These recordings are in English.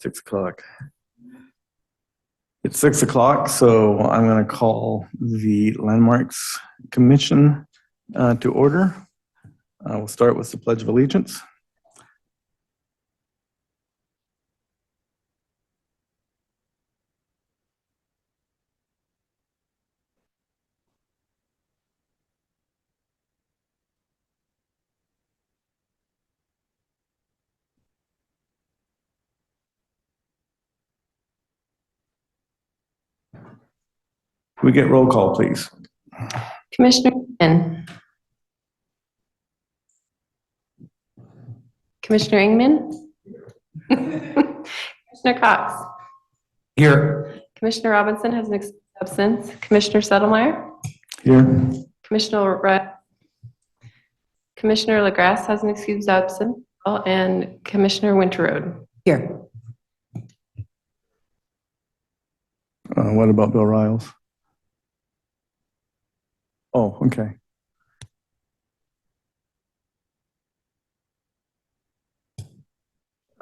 6 o'clock. It's 6 o'clock, so I'm going to call the Landmarks Commission to order. We'll start with the Pledge of Allegiance. Can we get roll call, please? Commissioner Ingman. Commissioner Ingman. Commissioner Cox. Here. Commissioner Robinson has an absence. Commissioner Settlemeyer. Here. Commissioner LaGrasse has an excused absence, and Commissioner Winterroad. Here. What about Bill Riles? Oh, okay.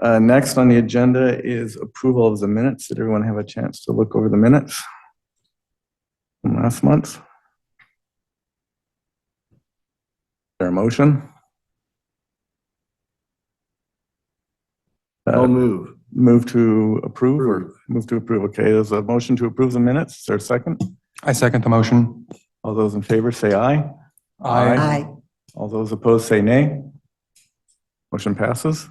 Next on the agenda is approval of the minutes. Did everyone have a chance to look over the minutes from last month? Is there a motion? I'll move. Move to approve or move to approve? Okay, there's a motion to approve the minutes. Is there a second? I second the motion. All those in favor say aye. Aye. All those opposed say nay. Motion passes.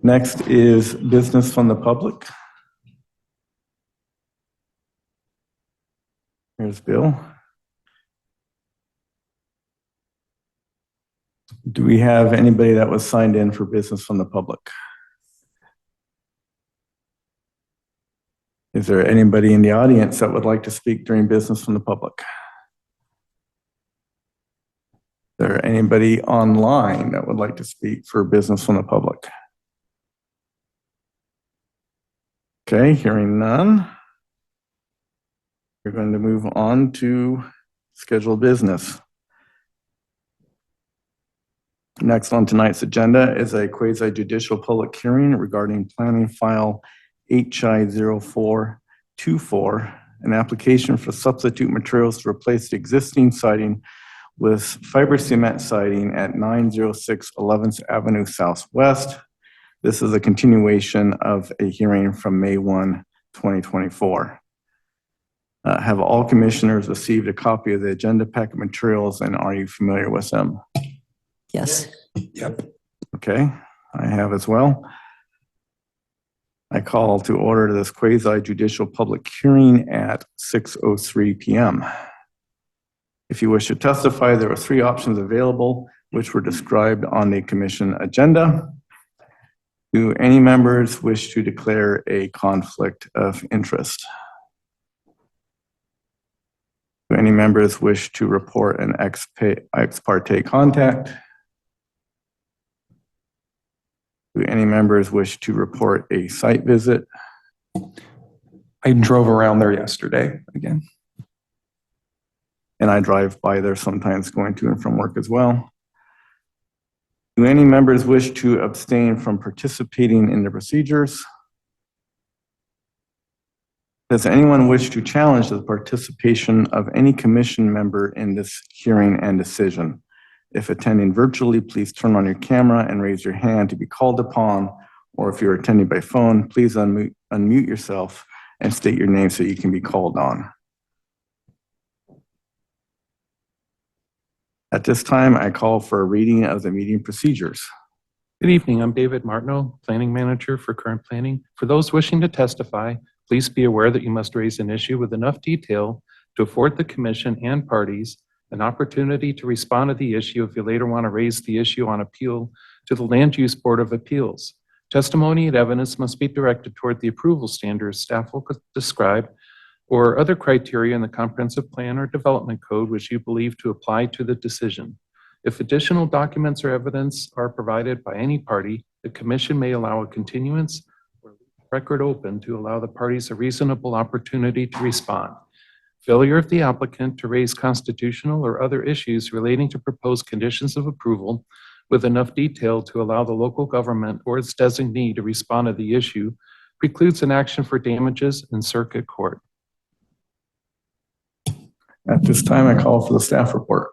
Next is business from the public. Here's Bill. Do we have anybody that was signed in for business from the public? Is there anybody in the audience that would like to speak during business from the public? Is there anybody online that would like to speak for business from the public? Okay, hearing none. We're going to move on to scheduled business. Next on tonight's agenda is a quasi-judicial public hearing regarding planning file HI 0424, an application for substitute materials to replace the existing siding with fiber cement siding at 906 11th Avenue Southwest. This is a continuation of a hearing from May 1, 2024. Have all commissioners received a copy of the agenda packet materials, and are you familiar with them? Yes. Yep. Okay, I have as well. I call to order this quasi-judicial public hearing at 6:03 p.m. If you wish to testify, there are 3 options available, which were described on the commission agenda. Do any members wish to declare a conflict of interest? Do any members wish to report an ex parte contact? Do any members wish to report a site visit? I drove around there yesterday again. And I drive by there sometimes going to and from work as well. Do any members wish to abstain from participating in the procedures? Does anyone wish to challenge the participation of any commission member in this hearing and decision? If attending virtually, please turn on your camera and raise your hand to be called upon, or if you're attending by phone, please unmute yourself and state your name so you can be called on. At this time, I call for a reading of the meeting procedures. Good evening. I'm David Martineau, Planning Manager for Current Planning. For those wishing to testify, please be aware that you must raise an issue with enough detail to afford the Commission and parties an opportunity to respond to the issue if you later want to raise the issue on appeal to the Land Use Board of Appeals. Testimony and evidence must be directed toward the approval standards staff will describe or other criteria in the comprehensive plan or development code which you believe to apply to the decision. If additional documents or evidence are provided by any party, the Commission may allow a continuance or record open to allow the parties a reasonable opportunity to respond. Failure of the applicant to raise constitutional or other issues relating to proposed conditions of approval with enough detail to allow the local government or its designee to respond to the issue precludes an action for damages in circuit court. At this time, I call for the staff report.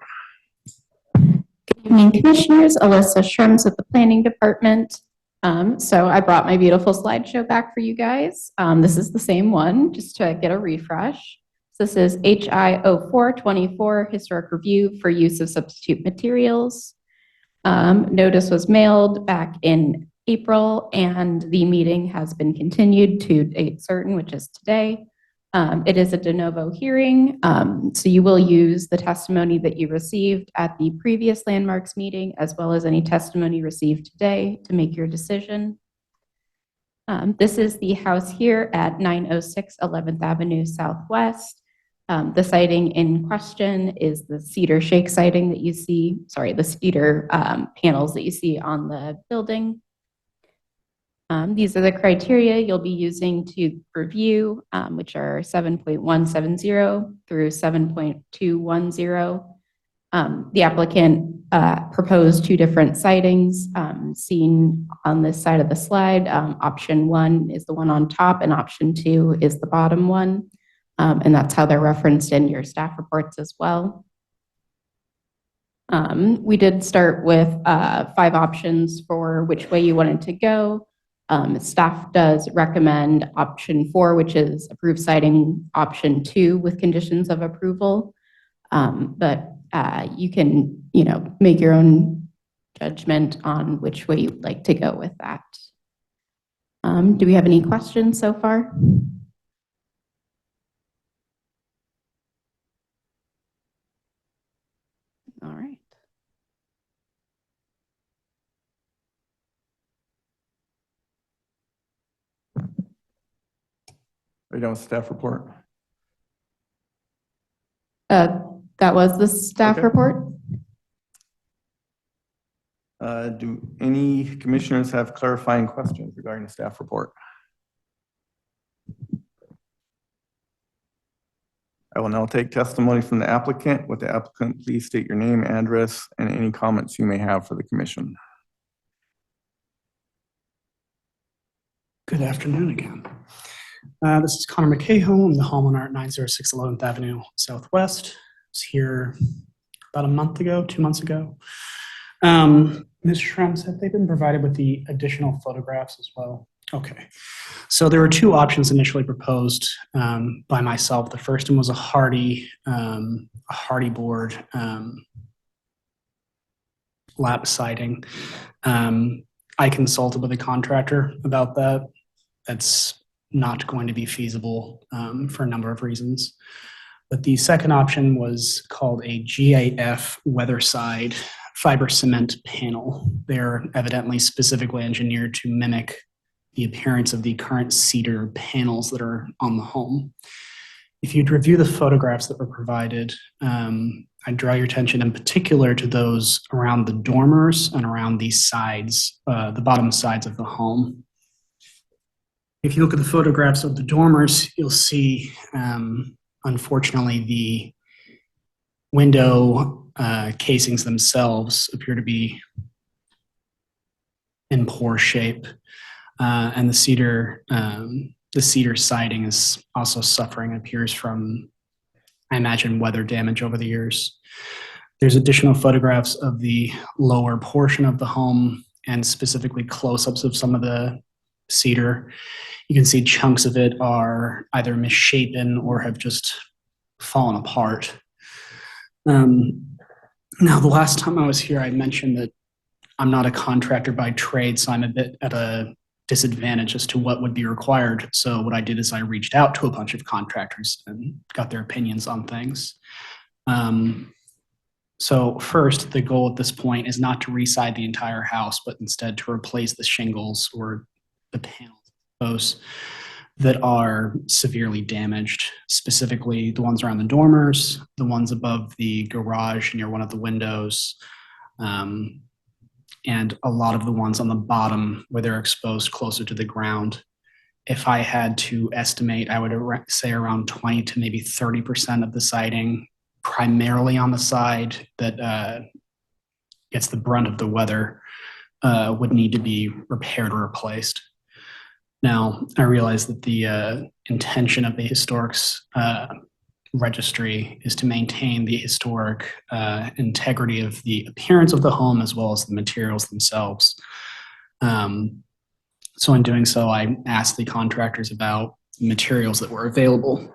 Good evening, Commissioners. Alyssa Schrems with the Planning Department. So I brought my beautiful slideshow back for you guys. This is the same one, just to get a refresh. So this is HI 0424, Historic Review for Use of Substitute Materials. Notice was mailed back in April, and the meeting has been continued to date certain, which is today. It is a de novo hearing, so you will use the testimony that you received at the previous landmarks meeting, as well as any testimony received today to make your decision. This is the house here at 906 11th Avenue Southwest. The siting in question is the cedar shake siding that you see, the cedar panels that you see on the building. These are the criteria you'll be using to review, which are 7.170 through 7.210. The applicant proposed two different sightings seen on this side of the slide. Option 1 is the one on top, and option 2 is the bottom one. And that's how they're referenced in your staff reports as well. We did start with 5 options for which way you wanted to go. Staff does recommend option 4, which is approved citing option 2 with conditions of approval. But you can, make your own judgment on which way you'd like to go with that. Do we have any questions so far? All right. Are you done with staff report? That was the staff Okay. report. Do any commissioners have clarifying questions regarding the staff report? I will now take testimony from the applicant. Would the applicant please state your name, address, and any comments you may have for the commission? Good afternoon again. This is Connor McCahill. I'm the homeowner at 906 11th Avenue Southwest. I was here about a month ago, 2 months ago. Ms. Schrems, have they been provided with the additional photographs as well? Okay. So there were 2 options initially proposed by myself. The first one was a hardy board lap siding. I consulted with a contractor about that. That's not going to be feasible for a number of reasons. But the second option was called a GAF weatherside fiber cement panel. They're evidently specifically engineered to mimic the appearance of the current cedar panels that are on the home. If you'd review the photographs that were provided, I draw your attention in particular to those around the dormers and around these sides, the bottom sides of the home. If you look at the photographs of the dormers, you'll see, unfortunately, the window casings themselves appear to be in poor shape, and the cedar siding is also suffering. It appears from, I imagine, weather damage over the years. There's additional photographs of the lower portion of the home and specifically close-ups of some of the cedar. You can see chunks of it are either misshapen or have just fallen apart. Now, the last time I was here, I mentioned that I'm not a contractor by trade, so I'm a bit at a disadvantage as to what would be required. So what I did is I reached out to a bunch of contractors and got their opinions on things. So first, the goal at this point is not to reside the entire house, but instead to replace the shingles or the panels, those that are severely damaged, specifically the ones around the dormers, the ones above the garage near one of the windows, and a lot of the ones on the bottom where they're exposed closer to the ground. If I had to estimate, I would say around 20 to maybe 30% of the siding, primarily on the side that gets the brunt of the weather would need to be repaired or replaced. Now, I realize that the intention of the historics registry is to maintain the historic integrity of the appearance of the home as well as the materials themselves. So in doing so, I asked the contractors about materials that were available.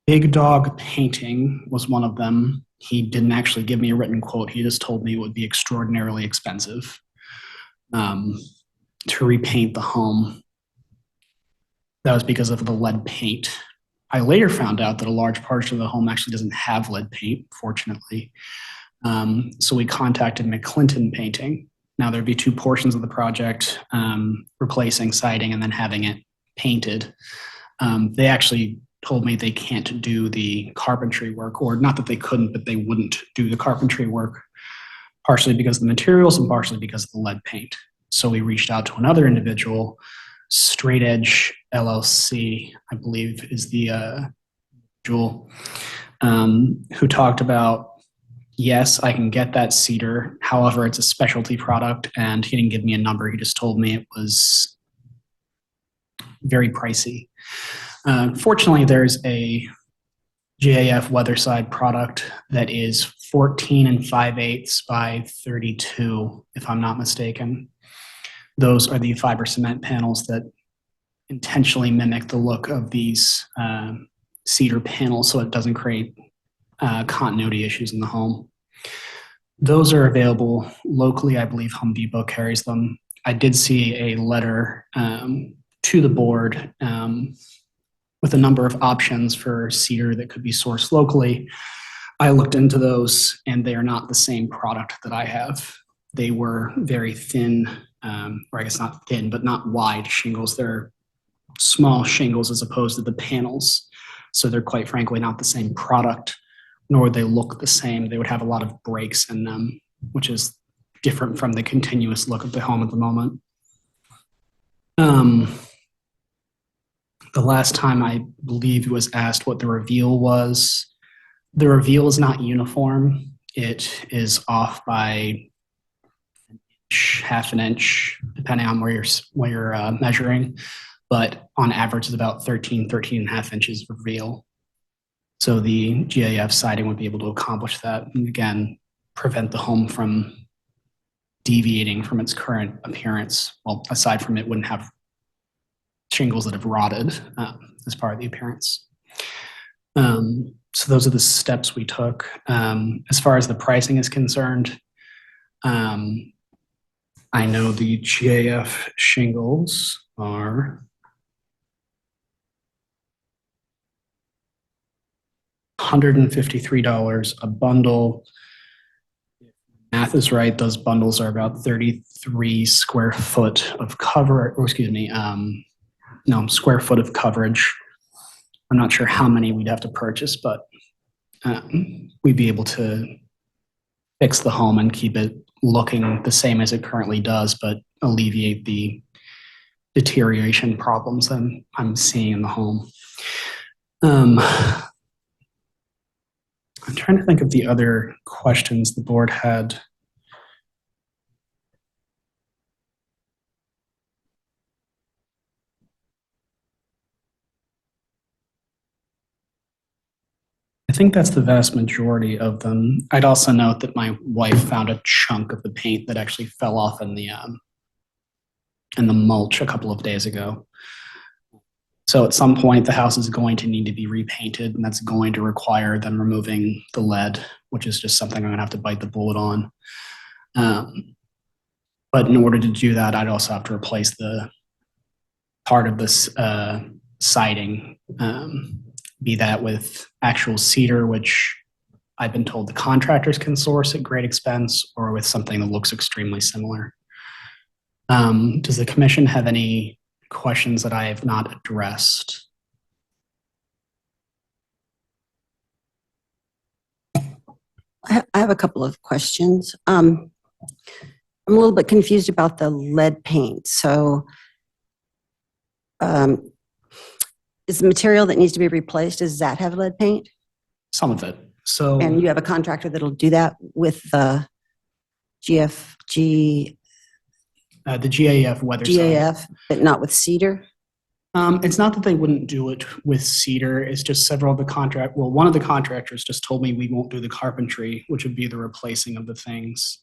Big Dog Painting was one of them. He didn't actually give me a written quote. He just told me it would be extraordinarily expensive to repaint the home. That was because of the lead paint. I later found out that a large portion of the home actually doesn't have lead paint, fortunately. So we contacted McClinton Painting. Now there'd be two portions of the project, replacing siding and then having it painted. They actually told me they can't do the carpentry work, or not that they couldn't, but they wouldn't do the carpentry work, partially because of the materials and partially because of the lead paint. So we reached out to another individual, Straight Edge LLC, I believe is the individual, who talked about, yes, I can get that cedar. However, it's a specialty product, and he didn't give me a number. He just told me it was very pricey. Fortunately, there's a GAF Weatherside product that is 14 5/8 by 32, if I'm not mistaken. Those are the fiber cement panels that intentionally mimic the look of these cedar panels so it doesn't create continuity issues in the home. Those are available locally. I believe Home Depot carries them. I did see a letter to the board with a number of options for cedar that could be sourced locally. I looked into those, and they are not the same product that I have. They were very thin, or I guess not thin, but not wide shingles. They're small shingles as opposed to the panels. So they're quite frankly not the same product, nor would they look the same. They would have a lot of breaks in them, which is different from the continuous look of the home at the moment. The last time I believe it was asked what the reveal was. The reveal is not uniform. It is off by an inch, half an inch, depending on where you're measuring. But on average, it's about 13 and a half inches of reveal. So the GAF siding would be able to accomplish that, and again, prevent the home from deviating from its current appearance. Well, aside from it wouldn't have shingles that have rotted as part of the appearance. So those are the steps we took. As far as the pricing is concerned, I know the GAF shingles are $153 a bundle. If math is right, those bundles are about 33 square foot of cover, or excuse me, square foot of coverage. I'm not sure how many we'd have to purchase, but we'd be able to fix the home and keep it looking the same as it currently does, but alleviate the deterioration problems I'm seeing in the home. I'm trying to think of the other questions the board had. I think that's the vast majority of them. I'd also note that my wife found a chunk of the paint that actually fell off in the mulch a couple of days ago. So at some point, the house is going to need to be repainted, and that's going to require them removing the lead, which is just something I'm going to have to bite the bullet on. But in order to do that, I'd also have to replace the part of this siding, be that with actual cedar, which I've been told the contractors can source at great expense, or with something that looks extremely similar. Does the commission have any questions that I have not addressed? I have a couple of questions. I'm a little bit confused about the lead paint. So is the material that needs to be replaced, does that have lead paint? Some of it. So And you have a contractor that'll do that with the GFG, the GAF weather side. GAF, but not with Cedar? It's not that they wouldn't do it with cedar. It's just several of the one of the contractors just told me we won't do the carpentry, which would be the replacing of the things.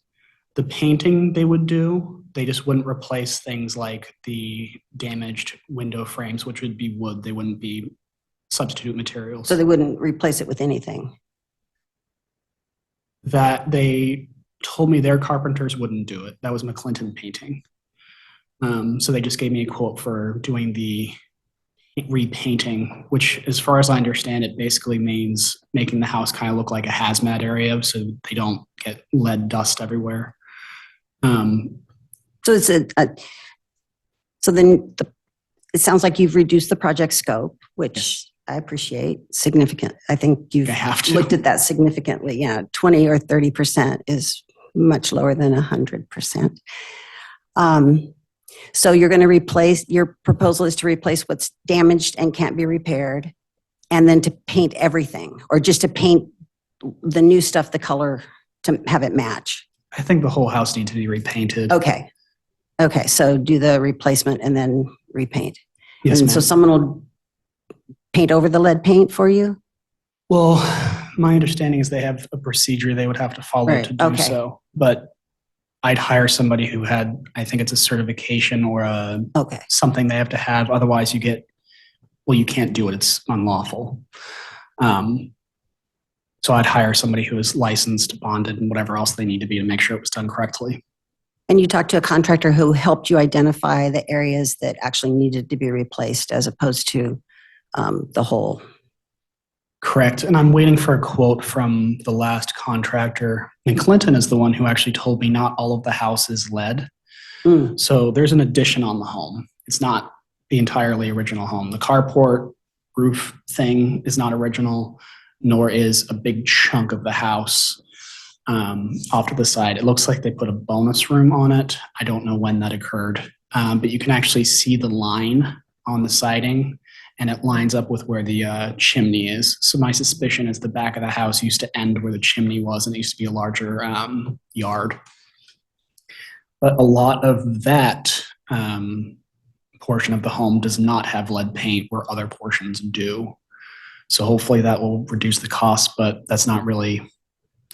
The painting they would do, they just wouldn't replace things like the damaged window frames, which would be wood. They wouldn't be substitute materials. So they wouldn't replace it with anything? That they told me their carpenters wouldn't do it. That was McClinton Painting. So they just gave me a quote for doing the repainting, which, as far as I understand it, basically means making the house kind of look like a hazmat area so they don't get lead dust everywhere. So it's so then it sounds like you've reduced the project scope, which I appreciate. Significant. I think you've I have to. looked at that significantly. Yeah, 20 or 30% is much lower than 100%. So you're going to replace, your proposal is to replace what's damaged and can't be repaired, and then to paint everything, or just to paint the new stuff, the color, to have it match? I think the whole house needs to be repainted. Okay. Okay, so do the replacement and then repaint. Yes, And ma'am. so someone will paint over the lead paint for you? Well, my understanding is they have a procedure they would have to follow Right, to do okay. so. But I'd hire somebody who had, I think it's a certification or Okay, something they have to have. Otherwise, you can't do it. It's unlawful. So I'd hire somebody who is licensed, bonded, and whatever else they need to be to make sure it was done correctly. and you talked to a contractor who helped you identify the areas that actually needed to be replaced as opposed to the whole? Correct. And I'm waiting for a quote from the last contractor. And Clinton is the one who actually told me not all of the house is lead. Mm. So there's an addition on the home. It's not the entirely original home. The carport roof thing is not original, nor is a big chunk of the house off to the side. It looks like they put a bonus room on it. I don't know when that occurred, but you can actually see the line on the siding, and it lines up with where the chimney is. So my suspicion is the back of the house used to end where the chimney was, and it used to be a larger yard. But a lot of that portion of the home does not have lead paint where other portions do. So hopefully that will reduce the cost, but that's not really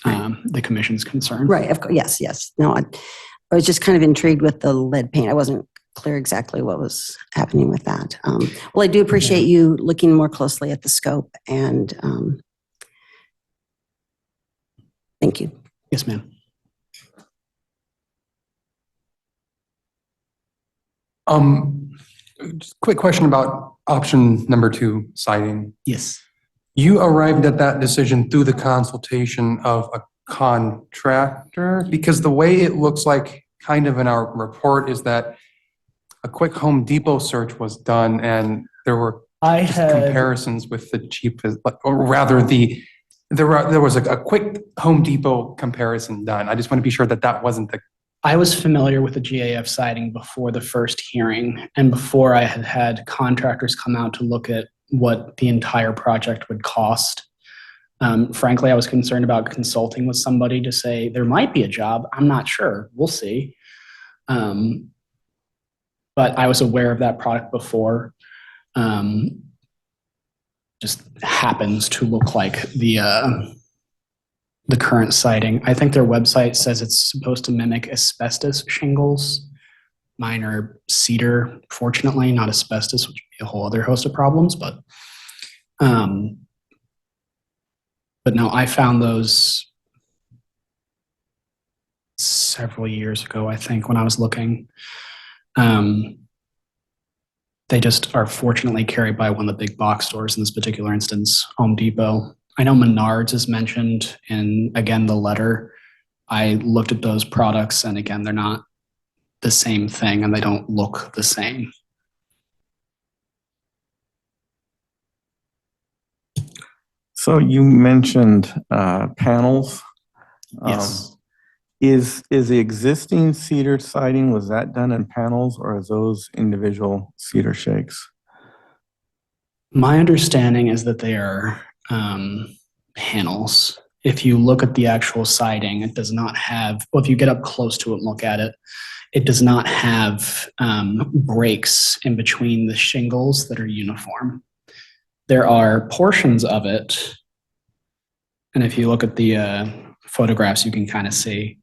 the commission's concern. Right, of course, yes, yes. No, I was just kind of intrigued with the lead paint. I wasn't clear exactly what was happening with that. Well, I do appreciate you looking more closely at the scope, and thank you. Yes, ma'am. Just quick question about option number 2, siding. Yes. You arrived at that decision through the consultation of a contractor? Because the way it looks like kind of in our report is that a quick Home Depot search was done and there were I just had comparisons with the cheapest, or rather there was a quick Home Depot comparison done. I just want to be sure that that wasn't the. I was familiar with the GAF siding before the first hearing and before I had had contractors come out to look at what the entire project would cost. Frankly, I was concerned about consulting with somebody to say there might be a job. I'm not sure. We'll see. But I was aware of that product before. Just happens to look like the current siding. I think their website says it's supposed to mimic asbestos shingles. Mine are cedar, fortunately, not asbestos, which would be a whole other host of problems. But no, I found those several years ago, I think, when I was looking. They just are fortunately carried by one of the big box stores, in this particular instance, Home Depot. I know Menards is mentioned in, again, the letter. I looked at those products, and again, they're not the same thing, and they don't look the same. So you mentioned panels. Yes. Is the existing cedar siding, was that done in panels or are those individual cedar shakes? My understanding is that they are panels. If you look at the actual siding, it does not have, well, if you get up close to it and look at it, it does not have breaks in between the shingles that are uniform. There are portions of it, and if you look at the photographs, you can kind of see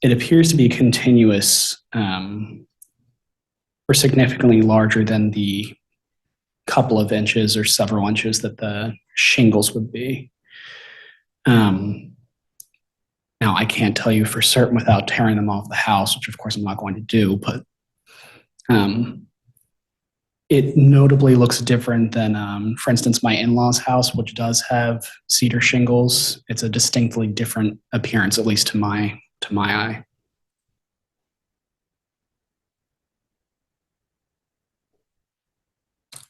it appears to be continuous or significantly larger than the couple of inches or several inches that the shingles would be. Now, I can't tell you for certain without tearing them off the house, which of course I'm not going to do, but it notably looks different than, for instance, my in-laws' house, which does have cedar shingles. It's a distinctly different appearance, at least to my eye.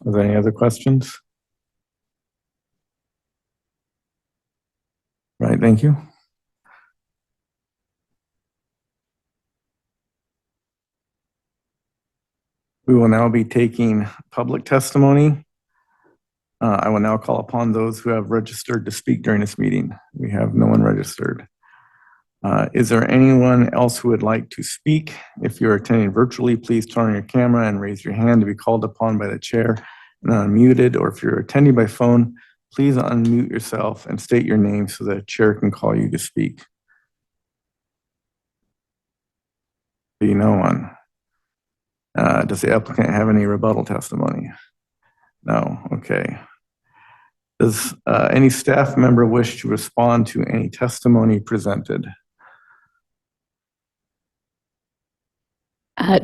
Are there any other questions? Right, thank you. We will now be taking public testimony. I will now call upon those who have registered to speak during this meeting. We have no one registered. Is there anyone else who would like to speak? If you're attending virtually, please turn on your camera and raise your hand to be called upon by the chair and unmuted. Or if you're attending by phone, please unmute yourself and state your name so the chair can call you to speak. Do you know one? Does the applicant have any rebuttal testimony? No, okay. Does any staff member wish to respond to any testimony presented?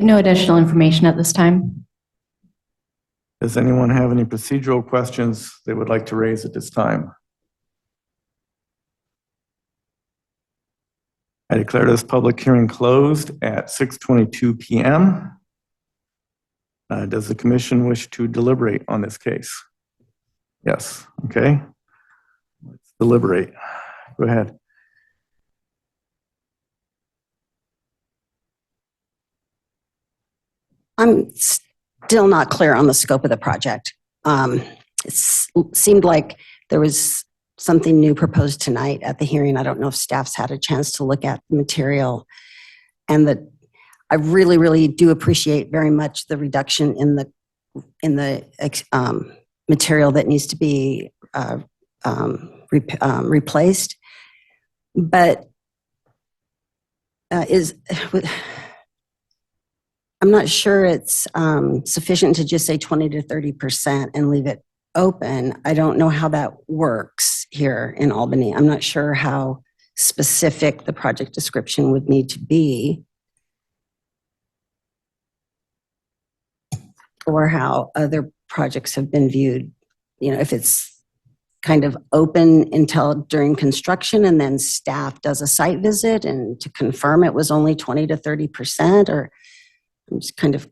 No additional information at this time. Does anyone have any procedural questions they would like to raise at this time? I declare this public hearing closed at 6:22 p.m. Does the commission wish to deliberate on this case? Yes, okay. Let's deliberate. Go ahead. I'm still not clear on the scope of the project. It seemed like there was something new proposed tonight at the hearing. I don't know if staff's had a chance to look at the material, and that I really, really do appreciate very much the reduction in the material that needs to be replaced. But I'm not sure it's sufficient to just say 20 to 30% and leave it open. I don't know how that works here in Albany. I'm not sure how specific the project description would need to be, or how other projects have been viewed. You know, if it's kind of open until during construction and then staff does a site visit and to confirm it was only 20 to 30%, or I'm just kind of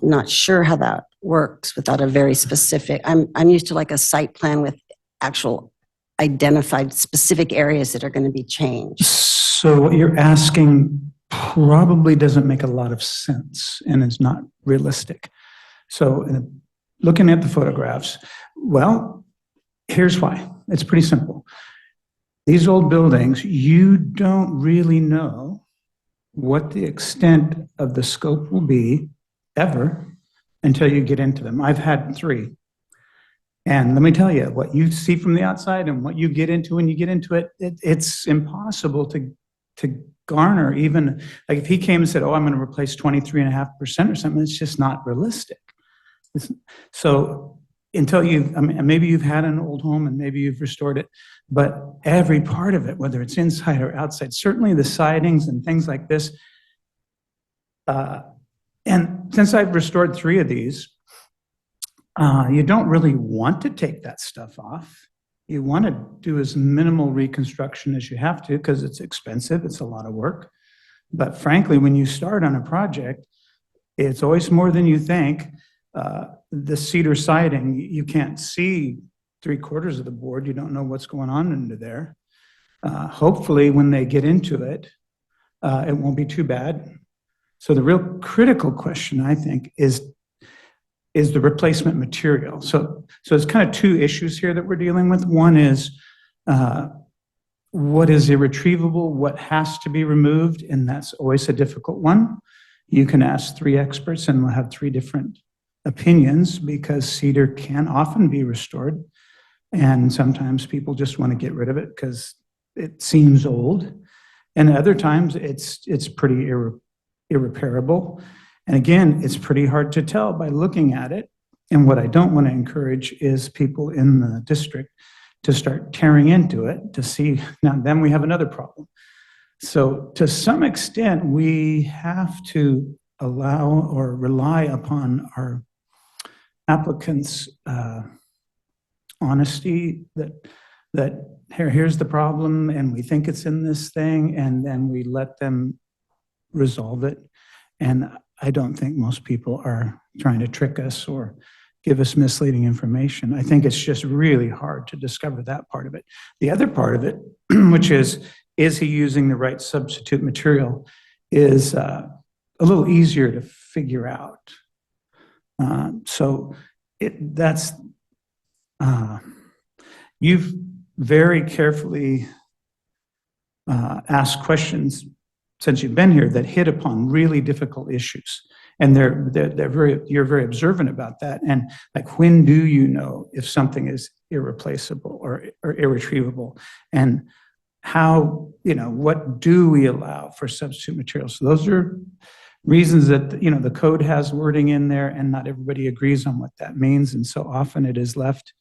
not sure how that works without a very specific, I'm used to like a site plan with actual identified specific areas that are going to be changed. So what you're asking probably doesn't make a lot of sense and is not realistic. So looking at the photographs, well, here's why. It's pretty simple. These old buildings, you don't really know what the extent of the scope will be ever until you get into them. I've had 3. And let me tell you, what you see from the outside and what you get into when you get into it, it's impossible to garner even, like if he came and said, oh, I'm going to replace 23.5% or something, it's just not realistic. So until maybe you've had an old home and maybe you've restored it, but every part of it, whether it's inside or outside, certainly the sidings and things like this. And since I've restored 3 of these, you don't really want to take that stuff off. You want to do as minimal reconstruction as you have to because it's expensive, it's a lot of work. But frankly, when you start on a project, it's always more than you think. The cedar siding, you can't see 3/4 of the board. You don't know what's going on under there. Hopefully, when they get into it, it won't be too bad. So the real critical question, I think, is the replacement material. So it's kind of 2 issues here that we're dealing with. One is what is irretrievable, what has to be removed, and that's always a difficult one. You can ask 3 experts and we'll have 3 different opinions because cedar can often be restored. And sometimes people just want to get rid of it because it seems old. And other times it's pretty irreparable. And again, it's pretty hard to tell by looking at it. And what I don't want to encourage is people in the district to start tearing into it to see, now then we have another problem. So to some extent, we have to allow or rely upon our applicants' honesty that here's the problem and we think it's in this thing, and then we let them resolve it. And I don't think most people are trying to trick us or give us misleading information. I think it's just really hard to discover that part of it. The other part of it, which is he using the right substitute material, is a little easier to figure out. You've very carefully asked questions since you've been here that hit upon really difficult issues. And you're very observant about that. And like, when do you know if something is irreplaceable or irretrievable? And how, what do we allow for substitute materials? So those are reasons that, the code has wording in there and not everybody agrees on what that means. And so often it is left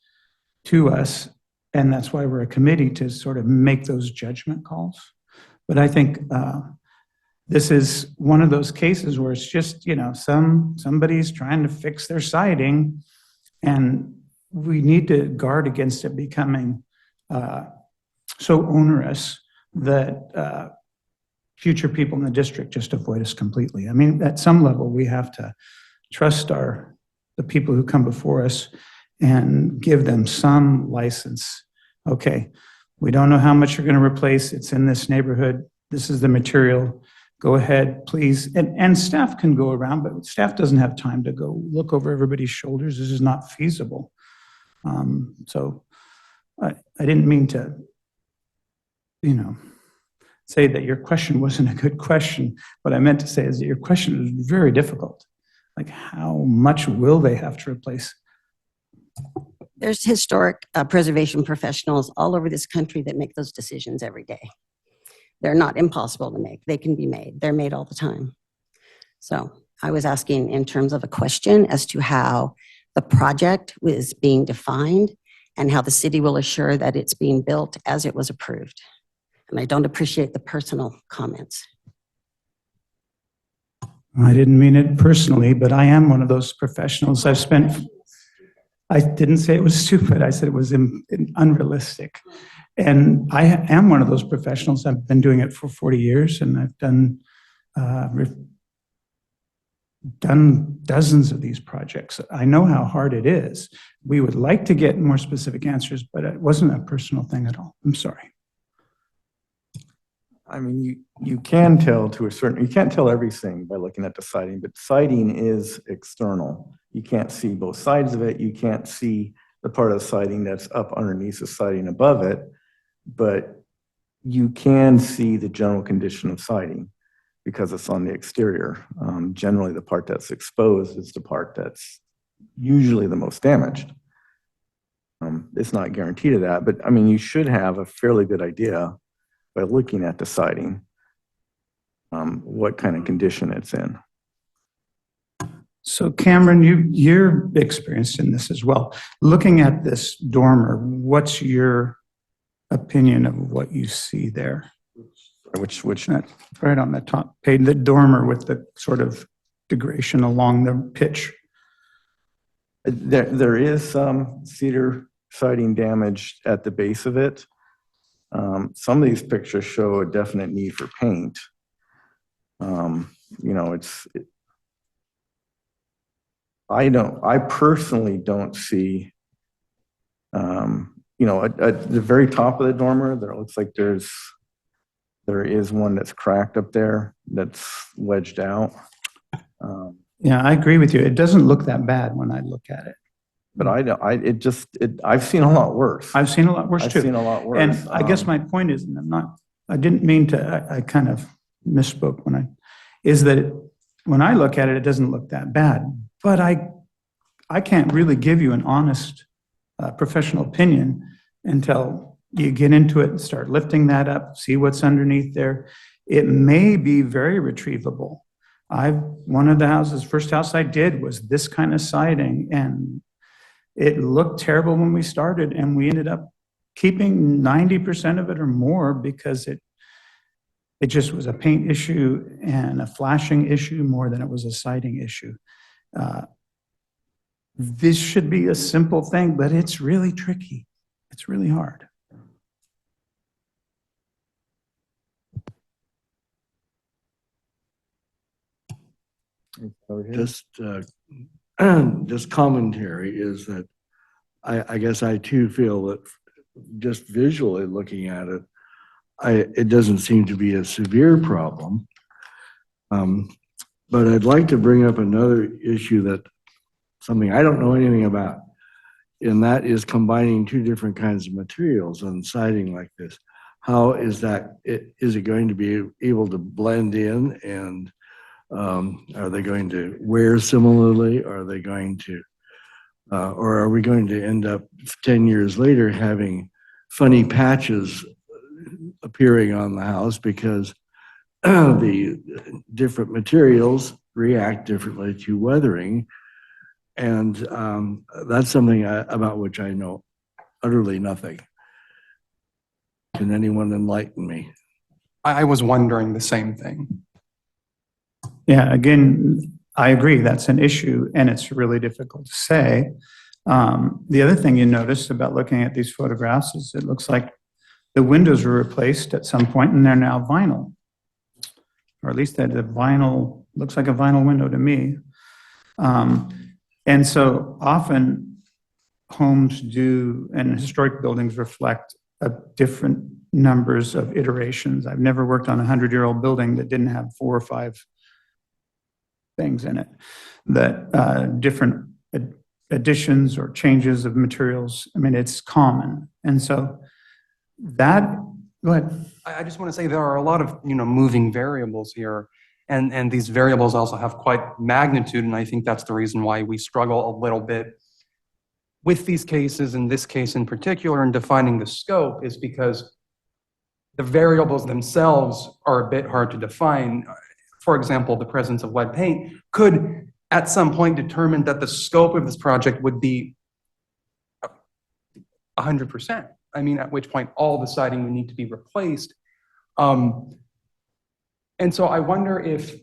to us. And that's why we're a committee, to sort of make those judgment calls. But I think this is one of those cases where it's just, somebody's trying to fix their siding, and we need to guard against it becoming so onerous that future people in the district just avoid us completely. I mean, at some level, we have to trust the people who come before us and give them some license. Okay, we don't know how much you're going to replace. It's in this neighborhood. This is the material. Go ahead, please. And staff can go around, but staff doesn't have time to go look over everybody's shoulders. This is not feasible. So I didn't mean to, say that your question wasn't a good question. What I meant to say is that your question is very difficult. Like, how much will they have to replace? There's historic preservation professionals all over this country that make those decisions every day. They're not impossible to make. They can be made. They're made all the time. So I was asking in terms of a question as to how the project was being defined and how the city will assure that it's being built as it was approved. And I don't appreciate the personal comments. I didn't mean it personally, but I am one of those professionals. I didn't say it was stupid. I said it was unrealistic. And I am one of those professionals. I've been doing it for 40 years, and I've done dozens of these projects. I know how hard it is. We would like to get more specific answers, but it wasn't a personal thing at all. I'm sorry. I mean, you can tell you can't tell everything by looking at the siding, but siding is external. You can't see both sides of it. You can't see the part of the siding that's up underneath the siding above it, but you can see the general condition of siding because it's on the exterior. Generally, the part that's exposed is the part that's usually the most damaged. It's not guaranteed of that, but I mean, you should have a fairly good idea by looking at the siding, what kind of condition it's in. So Cameron, you're experienced in this as well. Looking at this dormer, what's your opinion of what you see there? Which Right on the top page, the dormer with the sort of degradation along the pitch. there is some cedar siding damage at the base of it. Some of these pictures show a definite need for paint. I personally don't see, at the very top of the dormer, there looks like there is one that's cracked up there that's wedged out. Yeah, I agree with you. It doesn't look that bad when I look at it. But I've seen a lot worse. I've seen a lot worse I've too. seen a lot worse. And I guess my point is, and I didn't mean to, I kind of misspoke is that when I look at it, it doesn't look that bad. But I can't really give you an honest professional opinion until you get into it and start lifting that up, see what's underneath there. It may be very retrievable. One of the houses, first house I did was this kind of siding, and it looked terrible when we started, and we ended up keeping 90% of it or more because it just was a paint issue and a flashing issue more than it was a siding issue. This should be a simple thing, but it's really tricky. It's really hard. Just just commentary is that I guess I too feel that just visually looking at it, it doesn't seem to be a severe problem. But I'd like to bring up another issue something I don't know anything about, and that is combining two different kinds of materials on siding like this. How is it going to be able to blend in, and are they going to wear similarly? Are they going to, or are we going to end up 10 years later having funny patches appearing on the house because the different materials react differently to weathering? And that's something about which I know utterly nothing. Can anyone enlighten me? I was wondering the same thing. Yeah, again, I agree, that's an issue, and it's really difficult to say. The other thing you notice about looking at these photographs is it looks like the windows were replaced at some point and they're now vinyl. Or at least that the vinyl, looks like a vinyl window to me. And so often homes do, and historic buildings reflect different numbers of iterations. I've never worked on a 100-year-old building that didn't have 4 or 5 things in it, that different additions or changes of materials. I mean, it's common. And so go ahead. I just want to say there are a lot of, moving variables here. And these variables also have quite magnitude. And I think that's the reason why we struggle a little bit with these cases, in this case in particular, in defining the scope, is because the variables themselves are a bit hard to define. For example, the presence of lead paint could at some point determine that the scope of this project would be 100%. I mean, at which point all the siding would need to be replaced. And so I wonder if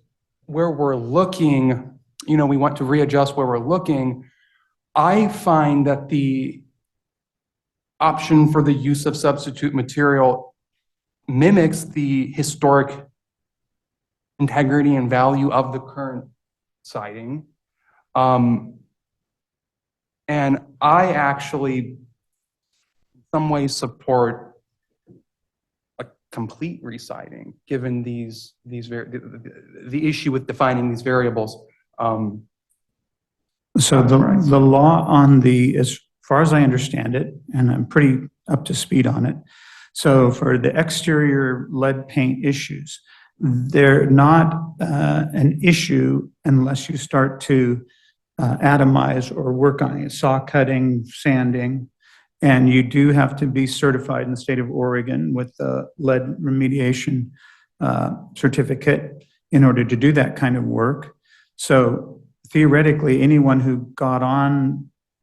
where we're looking, we want to readjust where we're looking. I find that the option for the use of substitute material mimics the historic integrity and value of the current siding. And I actually, in some ways, support a complete residing, given the issue with defining these variables. So the law on as far as I understand it, and I'm pretty up to speed on it, so for the exterior lead paint issues, they're not an issue unless you start to atomize or work on it, saw cutting, sanding, and you do have to be certified in the state of Oregon with the lead remediation certificate in order to do that kind of work. So theoretically, anyone who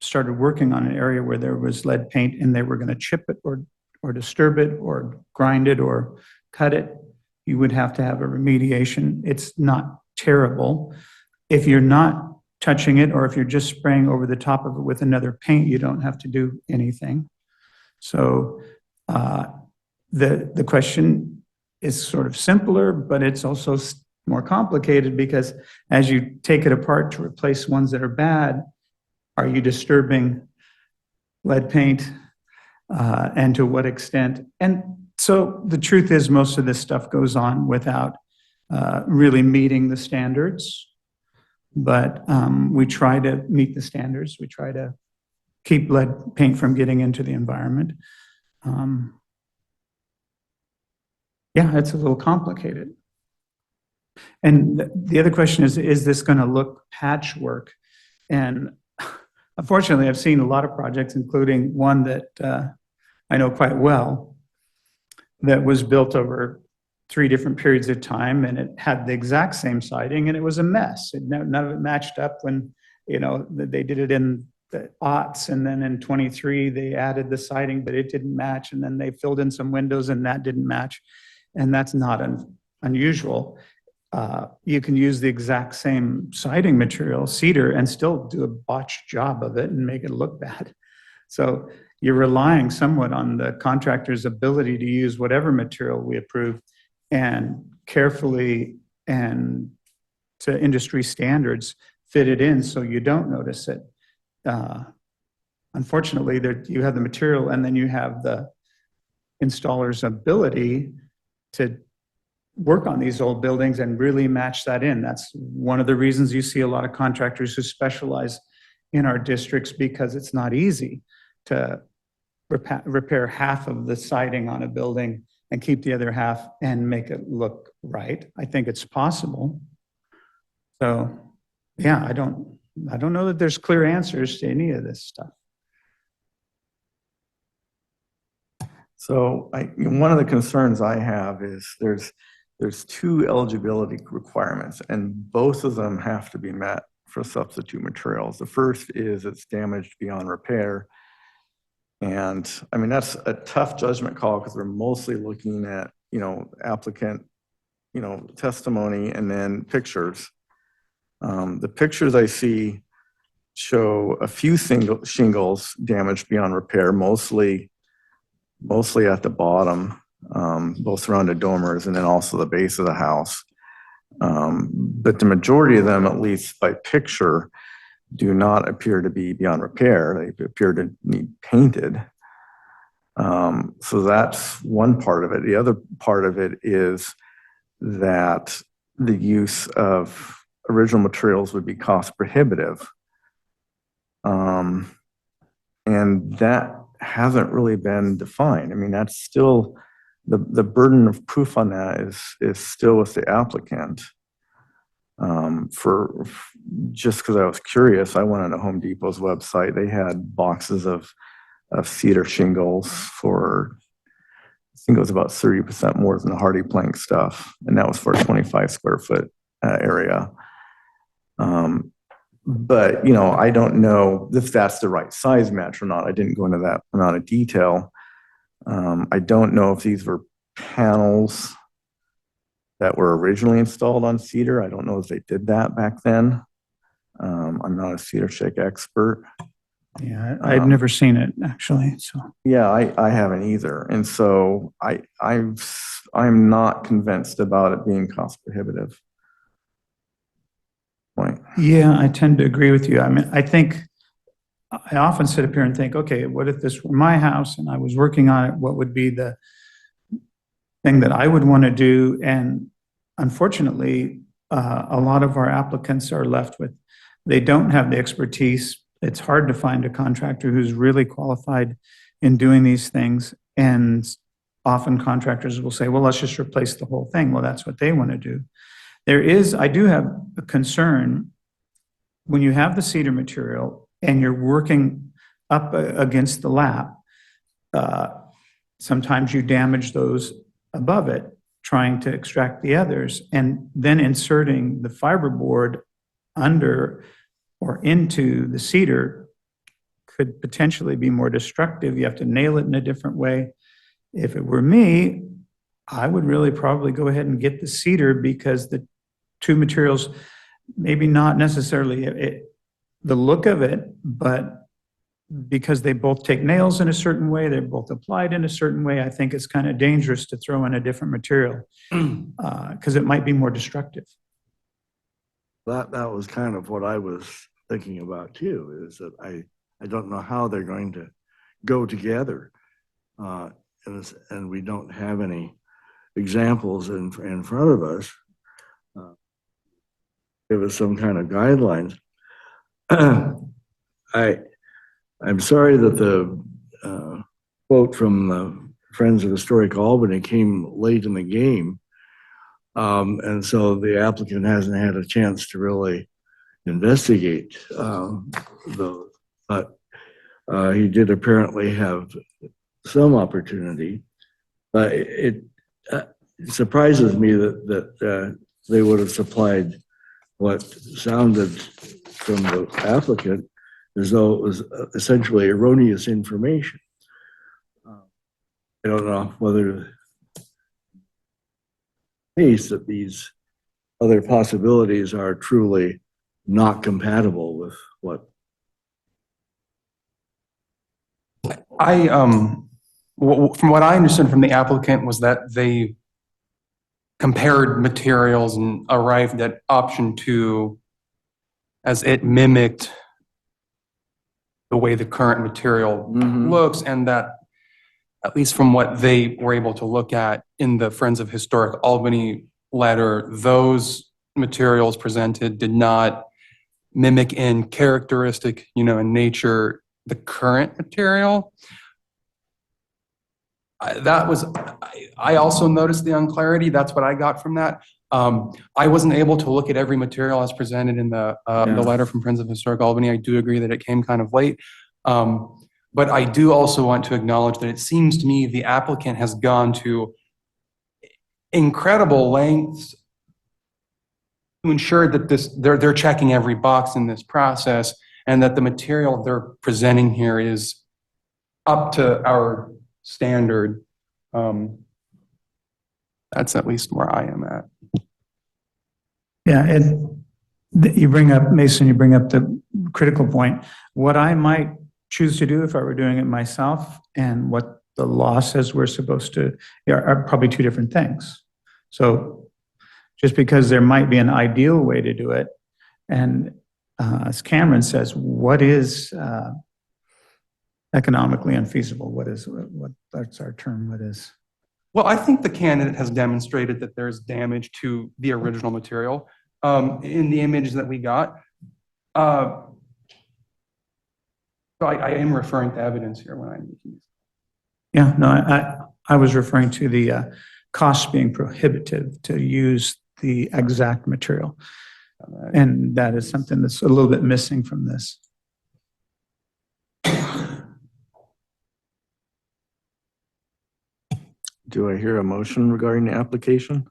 started working on an area where there was lead paint and they were going to chip it or disturb it or grind it or cut it, you would have to have a remediation. It's not terrible. If you're not touching it, or if you're just spraying over the top of it with another paint, you don't have to do anything. So the question is sort of simpler, but it's also more complicated, because as you take it apart to replace ones that are bad, are you disturbing lead paint, and to what extent? And so the truth is, most of this stuff goes on without really meeting the standards, but we try to meet the standards. We try to keep lead paint from getting into the environment. Yeah, it's a little complicated. And the other question is this going to look patchwork? And unfortunately, I've seen a lot of projects, including one that I know quite well, that was built over 3 different periods of time, and it had the exact same siding, and it was a mess. None of it matched up when, they did it in the aughts, and then in 23, they added the siding, but it didn't match, and then they filled in some windows, and that didn't match. And that's not unusual. You can use the exact same siding material, cedar, and still do a botched job of it and make it look bad. So you're relying somewhat on the contractor's ability to use whatever material we approve and carefully and to industry standards fit it in so you don't notice it. Unfortunately, you have the material and then you have the installer's ability to work on these old buildings and really match that in. That's one of the reasons you see a lot of contractors who specialize in our districts, because it's not easy to repair half of the siding on a building and keep the other half and make it look right. I think it's possible. So, yeah, I don't know that there's clear answers to any of this stuff. So one of the concerns I have is there's 2 eligibility requirements, and both of them have to be met for substitute materials. The first is it's damaged beyond repair. And I mean, that's a tough judgment call because we're mostly looking at, applicant, testimony and then pictures. The pictures I see show a few shingles damaged beyond repair, mostly at the bottom, both around the dormers and then also the base of the house. But the majority of them, at least by picture, do not appear to be beyond repair. They appear to need painted. So that's one part of it. The other part of it is that the use of original materials would be cost prohibitive. And that hasn't really been defined. I mean, that's still, the burden of proof on that is still with the applicant. Just because I was curious, I went on to Home Depot's website. They had boxes of cedar shingles for, I think it was about 30% more than the hardy plank stuff, and that was for a 25 square foot area. But I don't know if that's the right size match or not. I didn't go into that amount of detail. I don't know if these were panels that were originally installed on cedar. I don't know if they did that back then. I'm not a cedar shake expert. Yeah, I've never seen it actually. So Yeah, I haven't either. And so I'm not convinced about it being cost prohibitive. Point. yeah, I tend to agree with you. I mean, I think I often sit up here and think, okay, what if this were my house and I was working on it? What would be the thing that I would want to do? And unfortunately, a lot of our applicants are left with, they don't have the expertise. It's hard to find a contractor who's really qualified in doing these things. And often contractors will say, well, let's just replace the whole thing. Well, that's what they want to do. I do have a concern when you have the cedar material and you're working up against the lap. Sometimes you damage those above it, trying to extract the others, and then inserting the fiberboard under or into the cedar could potentially be more destructive. You have to nail it in a different way. If it were me, I would really probably go ahead and get the cedar, because the 2 materials, maybe not necessarily the look of it, but because they both take nails in a certain way, they're both applied in a certain way, I think it's kind of dangerous to throw in a different material because it might be more destructive. That was kind of what I was thinking about too, is that I don't know how they're going to go together. And we don't have any examples in front of us. Give us some kind of guidelines. I'm sorry that the quote from the Friends of Historic Albany came late in the game. And so the applicant hasn't had a chance to really investigate those. But he did apparently have some opportunity. But it surprises me that they would have supplied what sounded from the applicant as though it was essentially erroneous information. I don't know whether case that these other possibilities are truly not compatible with what. From what I understood from the applicant was that they compared materials and arrived at option 2 as it mimicked the way the current material looks, and that, at least from what they were able to look at in the Friends of Historic Albany letter, those materials presented did not mimic in characteristic, in nature, the current material. I also noticed the unclarity. That's what I got from that. I wasn't able to look at every material as presented in the letter from Friends of Historic Albany. I do agree that it came kind of late. But I do also want to acknowledge that it seems to me the applicant has gone to incredible lengths to ensure that they're checking every box in this process, and that the material they're presenting here is up to our standard. That's at least where I am at. Yeah, you bring up, Mason, you bring up the critical point. What I might choose to do if I were doing it myself and what the law says we're supposed to are probably two different things. So just because there might be an ideal way to do it, and as Cameron says, what is economically unfeasible? That's our term, what is? Well, I think the candidate has demonstrated that there's damage to the original material in the image that we got. So I am referring to evidence here when I'm making this. Yeah, no, I was referring to the cost being prohibitive to use the exact material. And that is something that's a little bit missing from this. Do I hear a motion regarding the application?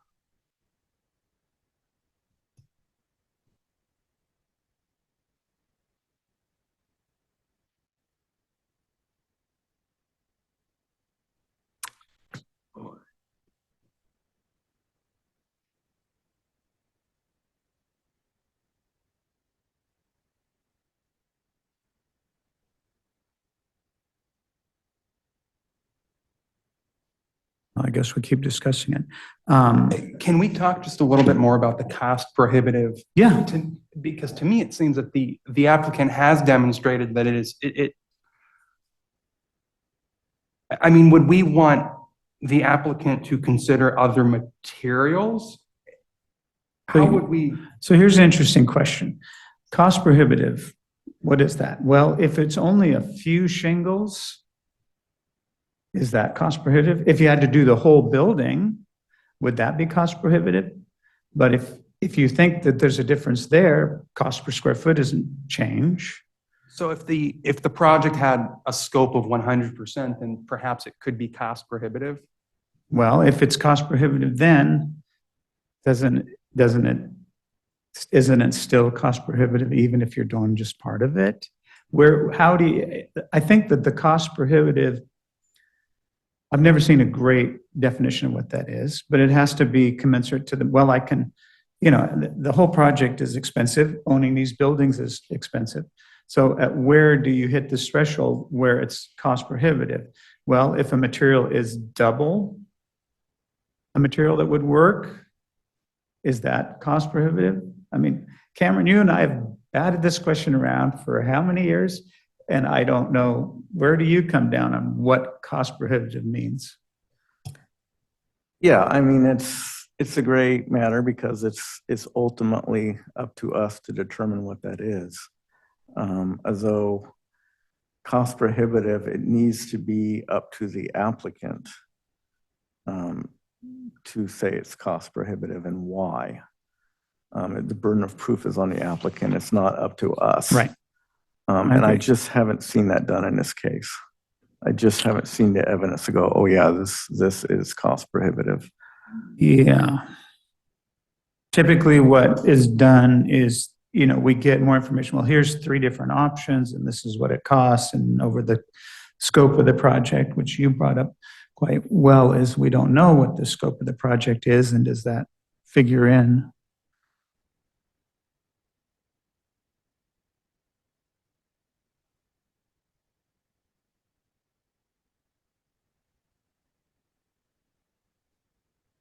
I guess we keep discussing it. Can we talk just a little bit more about the cost prohibitive? Yeah, Because to me, it seems that the applicant has demonstrated that I mean, would we want the applicant to consider other materials? How would we? so here's an interesting question. Cost prohibitive, what is that? Well, if it's only a few shingles, is that cost prohibitive? If you had to do the whole building, would that be cost prohibitive? But if you think that there's a difference there, cost per square foot doesn't change. So if the project had a scope of 100%, then perhaps it could be cost prohibitive. Well, if it's cost prohibitive, then isn't it still cost prohibitive even if you're doing just part of it? I think that the cost prohibitive, I've never seen a great definition of what that is, but it has to be commensurate to the whole project is expensive. Owning these buildings is expensive. So at where do you hit this threshold where it's cost prohibitive? Well, if a material is double a material that would work, is that cost prohibitive? I mean, Cameron, you and I have batted this question around for how many years? And I don't know, where do you come down on what cost prohibitive means? Yeah, I mean, it's a gray matter because it's ultimately up to us to determine what that is. As though cost prohibitive, it needs to be up to the applicant to say it's cost prohibitive and why. The burden of proof is on the applicant. It's not up to us. Right. And I agree. just haven't seen that done in this case. I just haven't seen the evidence to go, oh yeah, this is cost prohibitive. Yeah. Typically, what is done is, we get more information. Well, here's 3 different options, and this is what it costs. And over the scope of the project, which you brought up quite well, is we don't know what the scope of the project is, and does that figure in?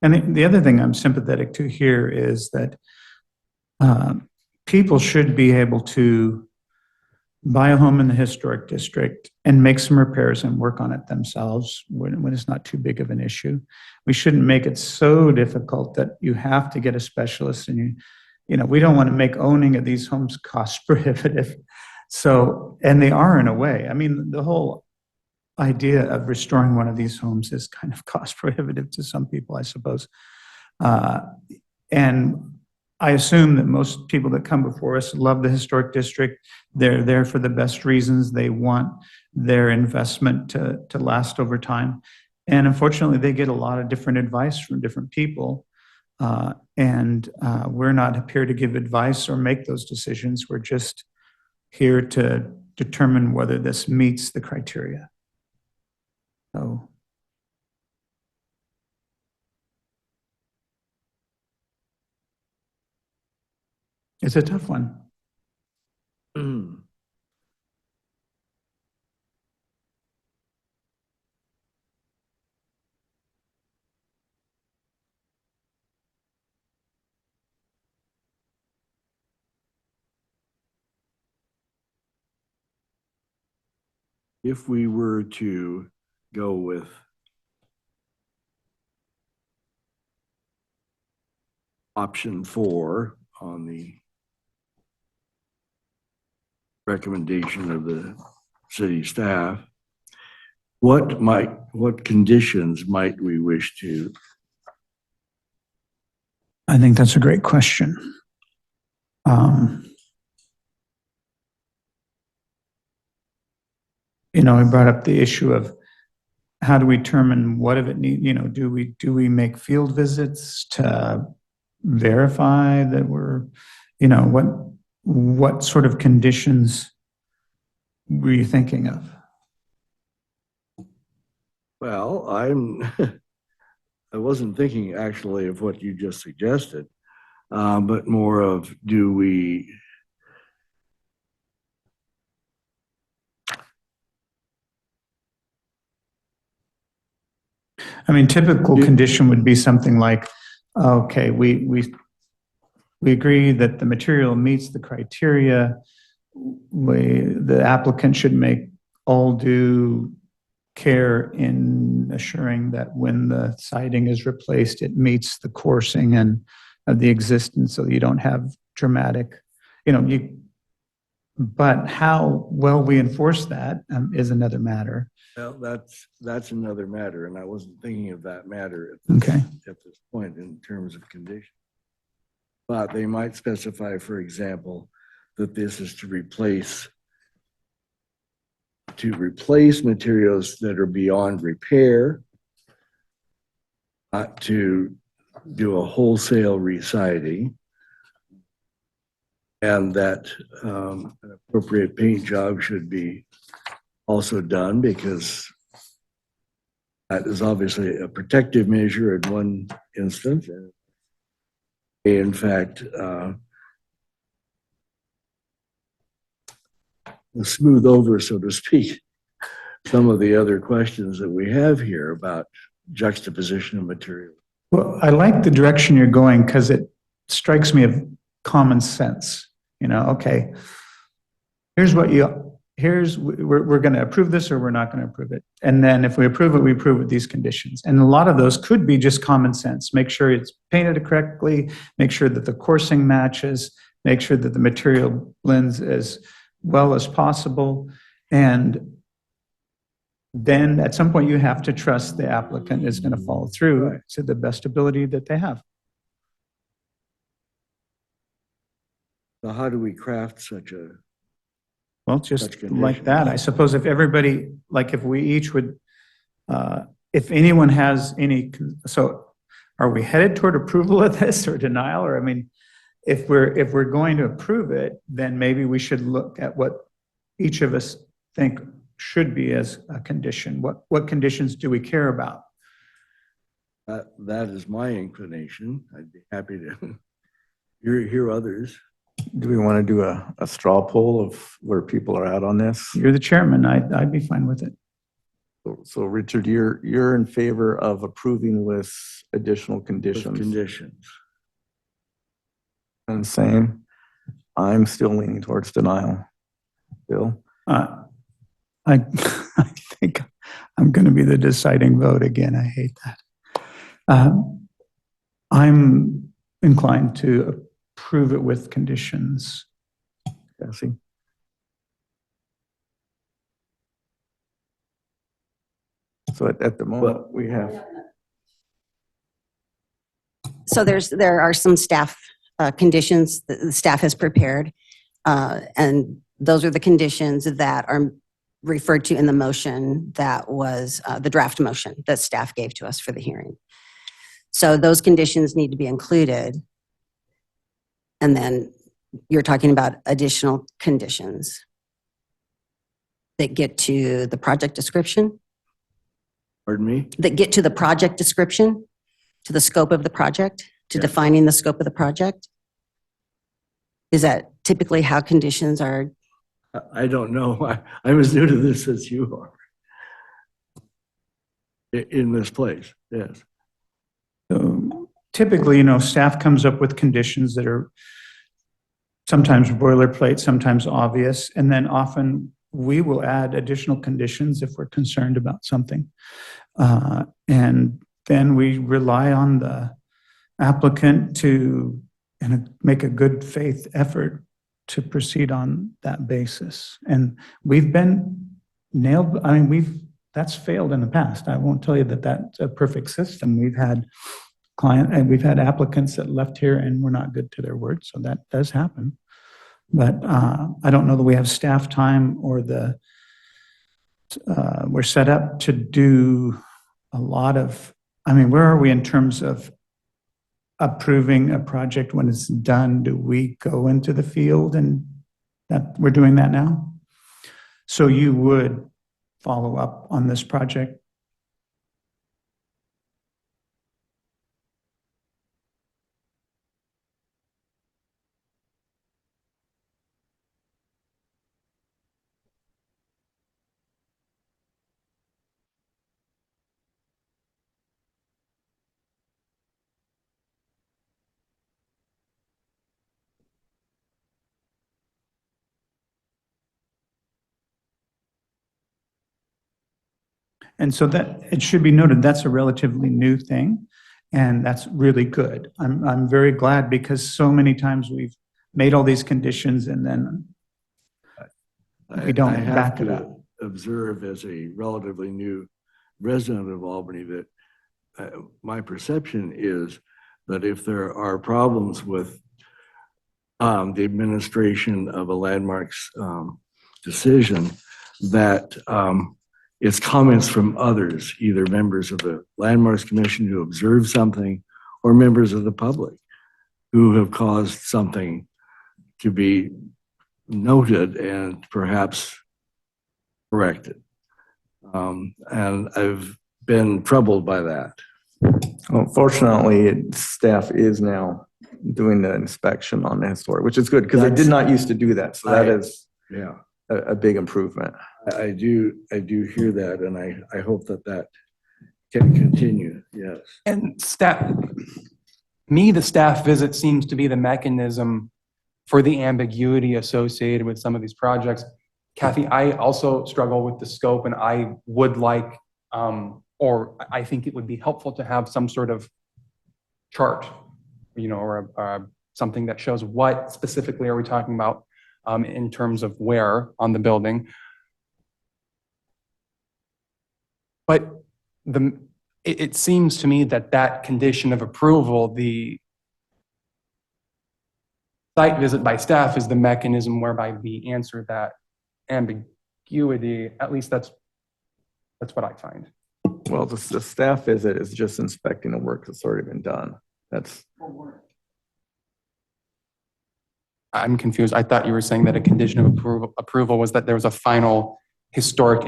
And the other thing I'm sympathetic to here is that people should be able to buy a home in the historic district and make some repairs and work on it themselves when it's not too big of an issue. We shouldn't make it so difficult that you have to get a specialist, and we don't want to make owning of these homes cost prohibitive. So, and they are in a way. I mean, the whole idea of restoring one of these homes is kind of cost prohibitive to some people, I suppose. And I assume that most people that come before us love the historic district. They're there for the best reasons. They want their investment to last over time. And unfortunately, they get a lot of different advice from different people. And we're not here to give advice or make those decisions. We're just here to determine whether this meets the criteria. So. It's a tough one. If we were to go with option 4 on the recommendation of the city staff, what conditions might we wish to? I think that's a great question. I brought up the issue of how do we determine what of it need, do we make field visits to verify that we're, what sort of conditions were you thinking of? Well, I wasn't thinking actually of what you just suggested, but more of do we I mean, typical condition would be something like, okay, we agree that the material meets the criteria. The applicant should make all due care in assuring that when the siding is replaced, it meets the coursing and of the existence, so you don't have dramatic, but how well we enforce that is another matter. Well, that's another matter, and I wasn't thinking of that matter Okay. at this point in terms of condition. But they might specify, for example, that this is to replace materials that are beyond repair, not to do a wholesale residing, and that an appropriate paint job should be also done, because that is obviously a protective measure in one instance. And in fact, smooth over, so to speak, some of the other questions that we have here about juxtaposition of material. Well, I like the direction you're going because it strikes me of common sense. Okay, we're going to approve this or we're not going to approve it. And then if we approve it, we approve with these conditions. And a lot of those could be just common sense. Make sure it's painted correctly, make sure that the coursing matches, make sure that the material blends as well as possible. And then at some point you have to trust the applicant is going to follow through to the best ability that they have. So how do we craft such a, Well, just Such like conditions. that, I suppose if everybody, like if we each would, if anyone has any, so are we headed toward approval of this or denial? Or, I mean, if we're going to approve it, then maybe we should look at what each of us think should be as a condition. What conditions do we care about? that is my inclination. I'd be happy to hear others. Do we want to do a straw poll of where people are at on this? You're the chairman, I'd be fine with it. So Richard, you're in favor of approving with additional With conditions? conditions. And same. I'm still leaning towards denial. Bill? I think I'm going to be the deciding vote again. I hate that. I'm inclined to approve it with conditions. Cassie? So at the moment, we have, So there are some staff conditions that the staff has prepared. And those are the conditions that are referred to in the motion that was the draft motion that staff gave to us for the hearing. So those conditions need to be included. And then you're talking about additional conditions that get to the project description, Pardon me? that get to the project description, to the scope of the project, to Yeah. defining the scope of the project? Is that typically how conditions are? I don't know. I'm as new to this as you are. In this place, yes. So typically, staff comes up with conditions that are sometimes boilerplate, sometimes obvious, and then often we will add additional conditions if we're concerned about something. And then we rely on the applicant to make a good faith effort to proceed on that basis. And we've been nailed, that's failed in the past. I won't tell you that that's a perfect system. We've had we've had applicants that left here and were not good to their word, so that does happen. But I don't know that we have staff time or we're set up to do a lot of, where are we in terms of approving a project when it's done? Do we go into the field and that we're doing that now? So you would follow up on this project? And so that, it should be noted, that's a relatively new thing, and that's really good. I'm very glad because so many times we've made all these conditions and then we don't I have back it to up. observe as a relatively new resident of Albany that my perception is that if there are problems with the administration of a landmarks decision, that it's comments from others, either members of the Landmarks Commission who observe something or members of the public who have caused something to be noted and perhaps corrected. And I've been troubled by that. well, fortunately, staff is now doing the inspection on the historic, which is good because they did not used to do that. So that is Yeah, a big improvement. I do hear that, and I hope that can continue, yes. And the staff visit seems to be the mechanism for the ambiguity associated with some of these projects. Kathy, I also struggle with the scope, and I would like, or I think it would be helpful to have some sort of chart, or something that shows what specifically are we talking about in terms of where on the building. But it seems to me that that condition of approval, the site visit by staff is the mechanism whereby we answer that ambiguity. At least that's what I find. Well, the staff visit is just inspecting the work that's already been done. That's, I'm confused. I thought you were saying that a condition of approval was that there was a final historic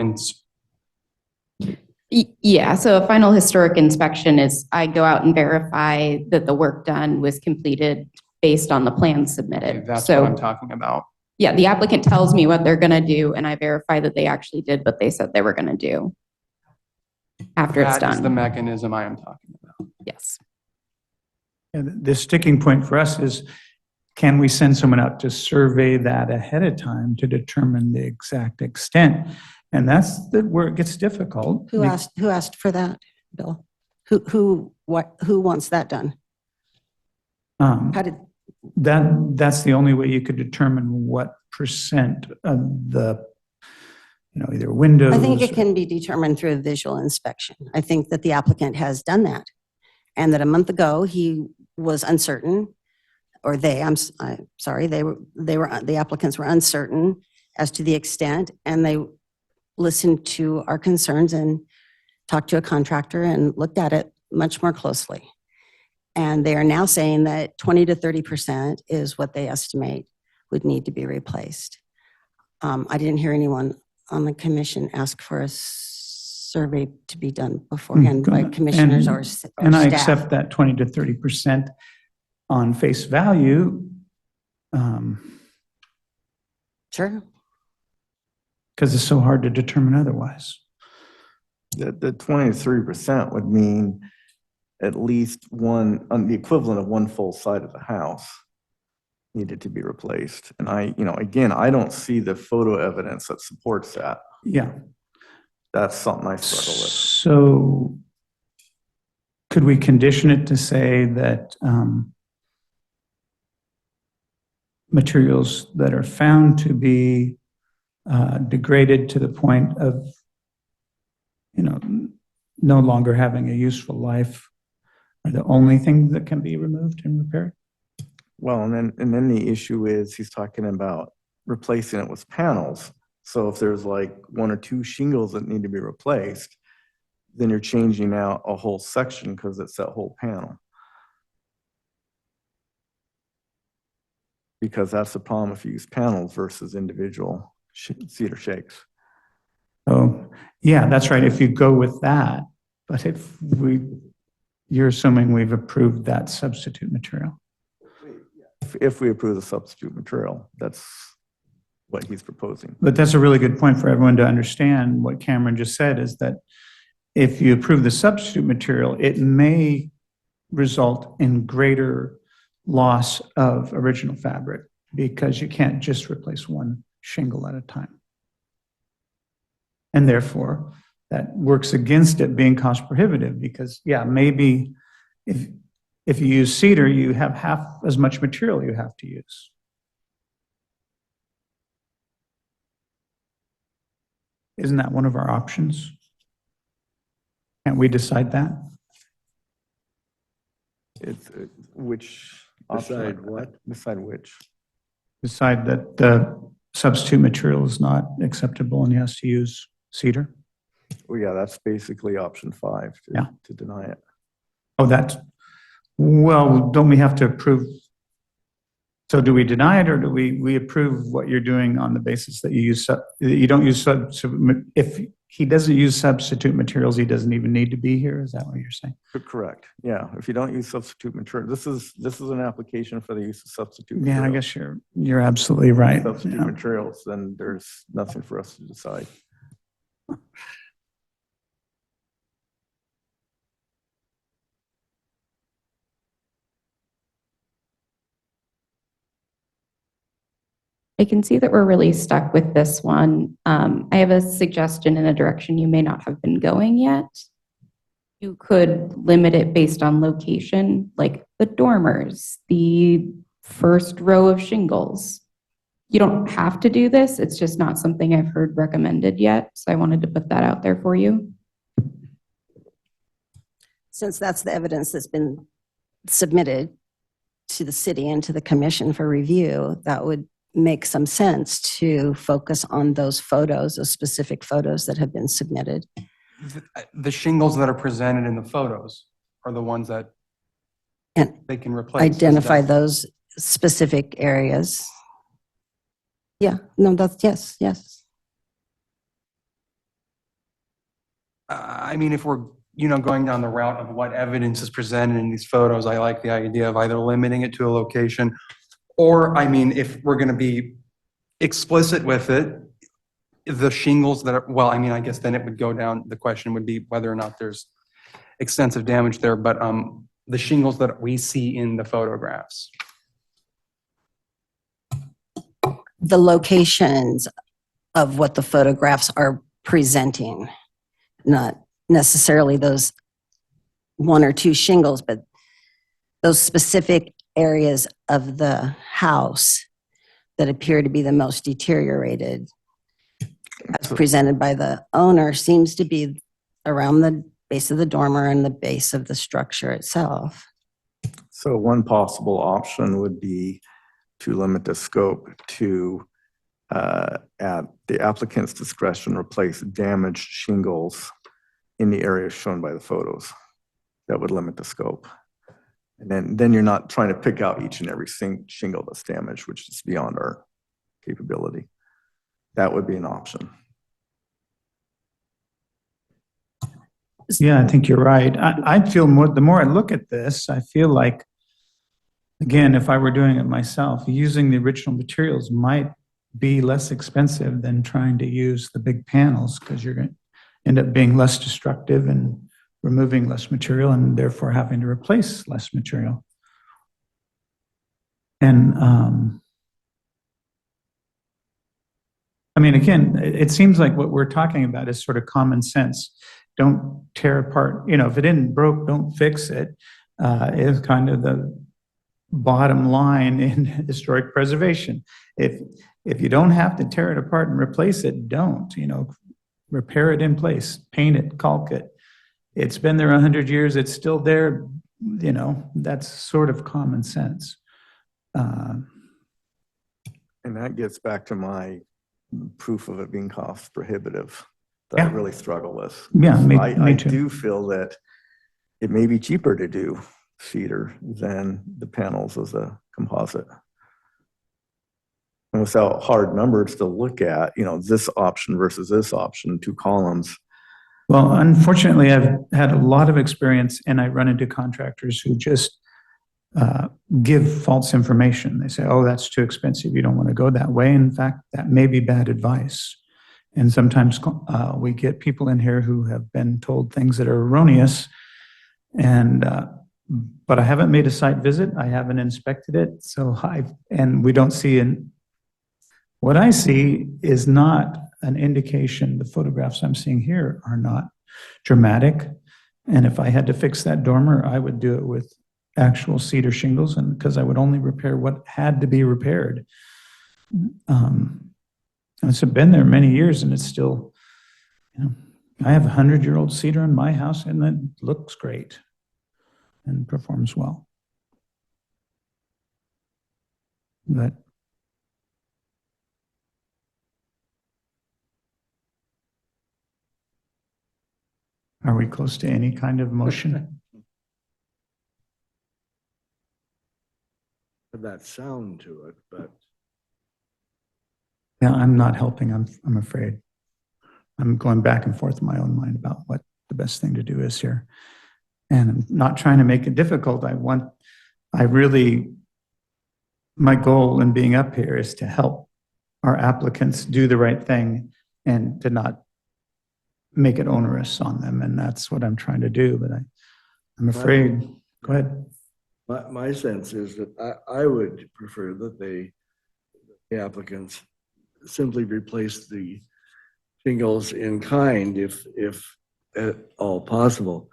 Yeah, so a final historic inspection is I go out and verify that the work done was completed based on the plans submitted. That's So, what I'm talking about. yeah, the applicant tells me what they're going to do, and I verify that they actually did what they said they were going to do after it's That is the done. mechanism I am talking about. Yes. And the sticking point for us is, can we send someone out to survey that ahead of time to determine the exact extent? And that's where it gets difficult. Who asked for that, Bill? Who wants that done? Um, How did, that's the only way you could determine what percent of the, either windows. I think it can be determined through a visual inspection. I think that the applicant has done that. And that a month ago, he was uncertain, or I'm sorry, the applicants were uncertain as to the extent, and they listened to our concerns and talked to a contractor and looked at it much more closely. And they are now saying that 20 to 30% is what they estimate would need to be replaced. I didn't hear anyone on the commission ask for a survey to be done beforehand by commissioners or staff. And I accept that 20 to 30% on face value. Sure. Because it's so hard to determine otherwise. the 20 to 30% would mean at least the equivalent of one full side of the house needed to be replaced. And again, I don't see the photo evidence that supports that. Yeah. That's something I struggle with. So could we condition it to say that materials that are found to be degraded to the point of, no longer having a useful life are the only thing that can be removed and repaired? Well, and then the issue is he's talking about replacing it with panels. So if there's like one or two shingles that need to be replaced, then you're changing out a whole section because it's that whole panel. Because that's the problem if you use panels versus individual cedar shakes. Oh, yeah, that's right. If you go with that, but you're assuming we've approved that substitute material. If we approve the substitute material, that's what he's proposing. But that's a really good point for everyone to understand. What Cameron just said is that if you approve the substitute material, it may result in greater loss of original fabric because you can't just replace one shingle at a time. And therefore, that works against it being cost prohibitive because, yeah, maybe if you use cedar, you have half as much material you have to use. Isn't that one of our options? Can't we decide that? It's which Decide option? what? Decide which. Decide that the substitute material is not acceptable and he has to use cedar? Well, yeah, that's basically option 5 to deny it. Oh, well, don't we have to approve? So do we deny it or do we approve what you're doing on the basis that you don't use substitute? If he doesn't use substitute materials, he doesn't even need to be here? Is that what you're saying? Correct. Yeah. If you don't use substitute material, this is an application for the use of substitute Yeah, I materials. guess you're absolutely right. Substitute Yeah. materials, then there's nothing for us to decide. I can see that we're really stuck with this one. I have a suggestion in a direction you may not have been going yet. You could limit it based on location, like the dormers, the first row of shingles. You don't have to do this. It's just not something I've heard recommended yet. So I wanted to put that out there for you. Since that's the evidence that's been submitted to the city and to the commission for review, that would make some sense to focus on those photos, those specific photos that have been submitted. The shingles that are presented in the photos are the ones that And they can replace. identify those specific areas. Yeah, no, that's, yes, yes. I mean, if we're, going down the route of what evidence is presented in these photos, I like the idea of either limiting it to a location, or, I mean, if we're going to be explicit with it, the shingles that are, well, I mean, I guess then it would go down, the question would be whether or not there's extensive damage there, but the shingles that we see in the photographs. The locations of what the photographs are presenting, not necessarily those one or two shingles, but those specific areas of the house that appear to be the most deteriorated, as presented by the owner, seems to be around the base of the dormer and the base of the structure itself. So one possible option would be to limit the scope to, at the applicant's discretion, replace damaged shingles in the areas shown by the photos. That would limit the scope. And then you're not trying to pick out each and every shingle that's damaged, which is beyond our capability. That would be an option. Yeah, I think you're right. I feel the more I look at this, I feel like, again, if I were doing it myself, using the original materials might be less expensive than trying to use the big panels, because you're going to end up being less destructive and removing less material and therefore having to replace less material. And I mean, again, it seems like what we're talking about is sort of common sense. Don't tear apart, if it isn't broke, don't fix it, is kind of the bottom line in historic preservation. If you don't have to tear it apart and replace it, don't, repair it in place, paint it, caulk it. It's been there 100 years, it's still there, that's sort of common sense. And that gets back to my proof of it being cost prohibitive that I Yeah. really struggle with. Yeah, me I too. do feel that it may be cheaper to do cedar than the panels as a composite. And without hard numbers to look at, this option versus this option, 2 columns. Well, unfortunately, I've had a lot of experience and I run into contractors who just give false information. They say, oh, that's too expensive. You don't want to go that way. In fact, that may be bad advice. And sometimes we get people in here who have been told things that are erroneous. And, but I haven't made a site visit. I haven't inspected it. And we don't see what I see is not an indication. The photographs I'm seeing here are not dramatic. And if I had to fix that dormer, I would do it with actual cedar shingles, and because I would only repair what had to be repaired. It's been there many years and it's still, I have a 100-year-old cedar in my house and it looks great and performs well. But are we close to any kind of motion? That sound to it, but Yeah, I'm not helping, I'm afraid. I'm going back and forth in my own mind about what the best thing to do is here. And I'm not trying to make it difficult. My goal in being up here is to help our applicants do the right thing and to not make it onerous on them. And that's what I'm trying to do, but I'm afraid, go ahead. my sense is that I would prefer that the applicants simply replace the shingles in kind if at all possible.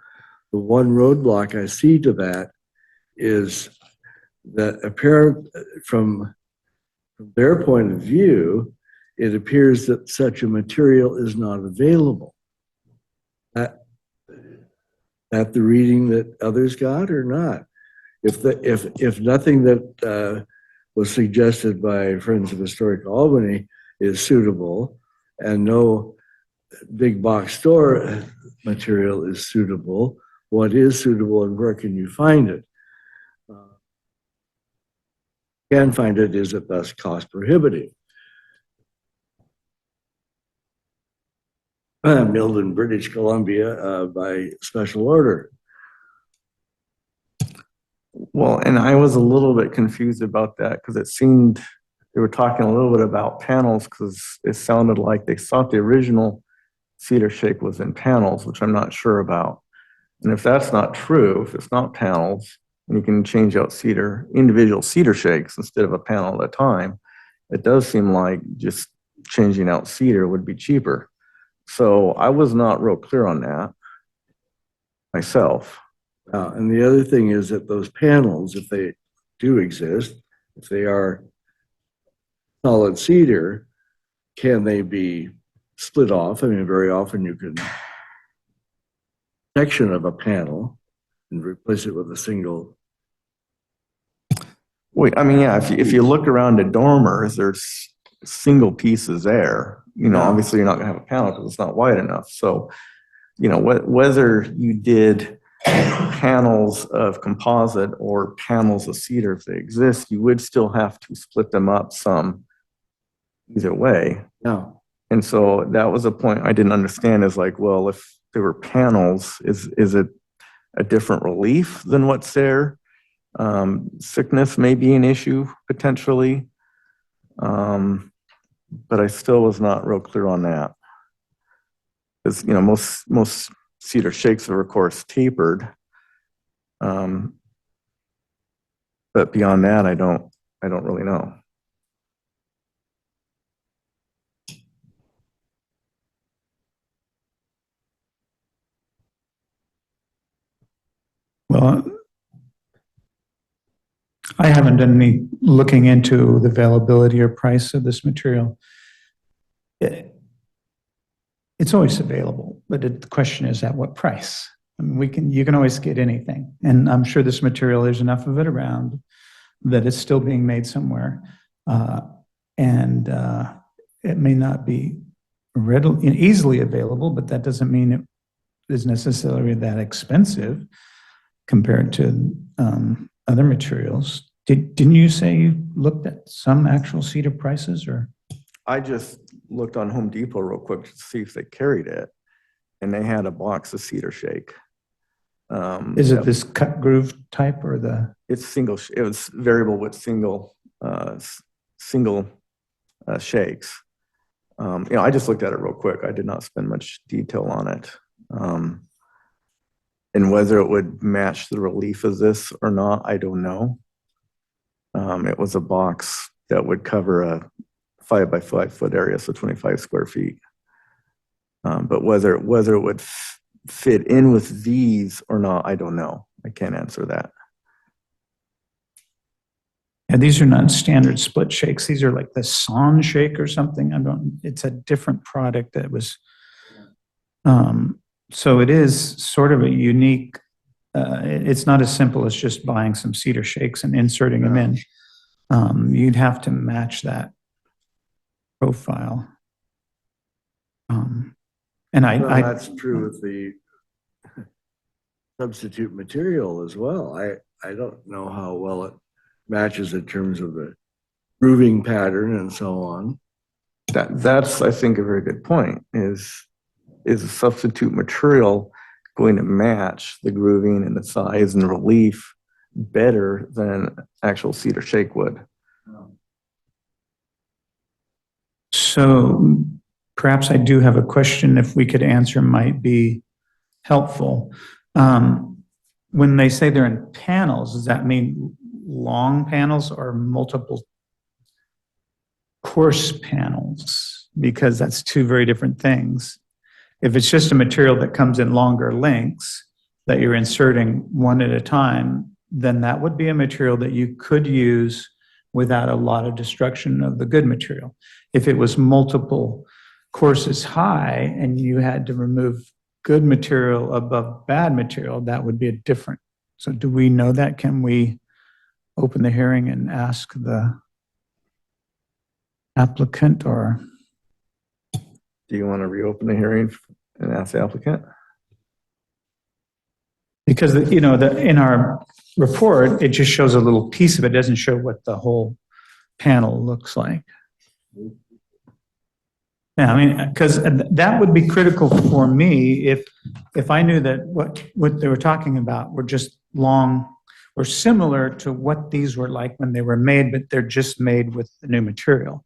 The one roadblock I see to that is that apparent from their point of view, it appears that such a material is not available. that the reading that others got or not? If nothing that was suggested by Friends of Historic Albany is suitable and no big box store material is suitable, what is suitable and where can you find it? Can find it, is it thus cost prohibitive? Milled in British Columbia by special order. Well, and I was a little bit confused about that because it seemed they were talking a little bit about panels because it sounded like they thought the original cedar shake was in panels, which I'm not sure about. And if that's not true, if it's not panels, and you can change out individual cedar shakes instead of a panel at a time, it does seem like just changing out cedar would be cheaper. So I was not real clear on that myself. And the other thing is that those panels, if they do exist, if they are solid cedar, can they be split off? I mean, very often you can section of a panel and replace it with a single. Wait, I mean, yeah, if you look around at dormers, there's single pieces there. You know, obviously you're not gonna have a panel because it's not wide enough. So, you know, whether you did panels of composite or panels of cedar, if they exist, you would still have to split them up some either way. No. And so that was a point I didn't understand, is like, well, if there were panels, is it a different relief than what's there? Sickness may be an issue potentially. But I still was not real clear on that. Because, you know, most cedar shakes are of course tapered. But beyond that, I don't really know. Well, I haven't done any looking into the availability or price of this material. It's always available, but the question is at what price? I mean, you can always get anything. And I'm sure this material, there's enough of it around that it's still being made somewhere. And it may not be readily, easily available, but that doesn't mean it is necessarily that expensive compared to other materials. Didn't you say you looked at some actual cedar prices, or? I just looked on Home Depot real quick to see if they carried it, and they had a box of cedar shake. Is it this cut groove type or the? It's single. It was variable with single shakes. You know, I just looked at it real quick. I did not spend much detail on it. And whether it would match the relief of this or not, I don't know. It was a box that would cover a 5 by 5 foot area, so 25 square feet. But whether it would fit in with these or not, I don't know. I can't answer that. And these are not standard split shakes. These are like the Son shake or something. It's a different product that was, so it is sort of a unique, it's not as simple as just buying some cedar shakes and inserting them in. You'd have to match that profile. And That's true with the substitute material as well. I don't know how well it matches in terms of the grooving pattern and so on. That's, I think, a very good point. Is a substitute material going to match the grooving and the size and the relief better than actual cedar shake would? So perhaps I do have a question, if we could answer, might be helpful. When they say they're in panels, does that mean long panels or multiple coarse panels? Because that's two very different things. If it's just a material that comes in longer lengths that you're inserting one at a time, then that would be a material that you could use without a lot of destruction of the good material. If it was multiple courses high and you had to remove good material above bad material, that would be a different. So do we know that? Can we open the hearing and ask the applicant, or? Do you want to reopen the hearing and ask the applicant? Because, in our report, it just shows a little piece of it, doesn't show what the whole panel looks like. Yeah, I mean, because that would be critical for me if I knew that what they were talking about were just long, or similar to what these were like when they were made, but they're just made with the new material.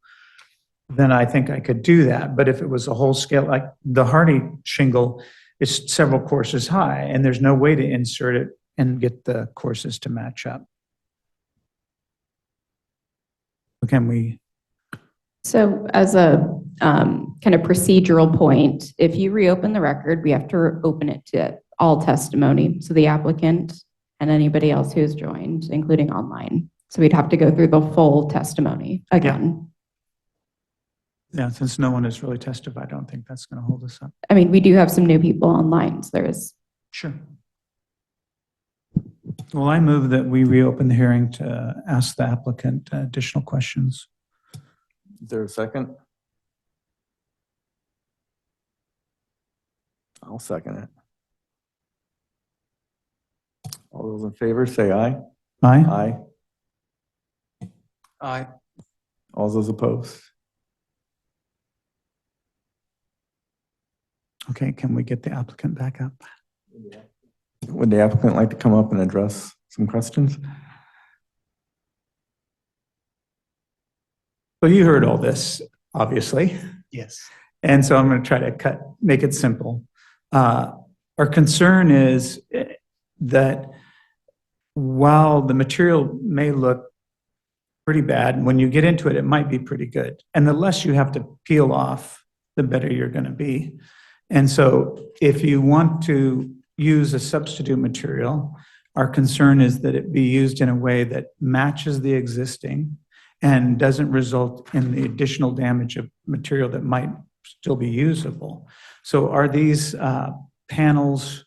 Then I think I could do that. But if it was a whole scale, like the Hardy shingle is several courses high, and there's no way to insert it and get the courses to match up. Can we? So as a kind of procedural point, if you reopen the record, we have to open it to all testimony. So the applicant and anybody else who has joined, including online. So we'd have to go through the full testimony again. Yeah, since no one has really testified, I don't think that's going to hold us up. I mean, we do have some new people online, so there is. Sure. Well, I move that we reopen the hearing to ask the applicant additional questions. Is there a second? I'll second it. All those in favor, say aye. Aye? Aye. Aye. All those opposed? Okay, can we get the applicant back up? Would the applicant like to come up and address some questions? So you heard all this, obviously. Yes. And so I'm going to try to make it simple. Our concern is that while the material may look pretty bad, when you get into it, it might be pretty good. And the less you have to peel off, the better you're going to be. And so if you want to use a substitute material, our concern is that it be used in a way that matches the existing and doesn't result in the additional damage of material that might still be usable. So are these panels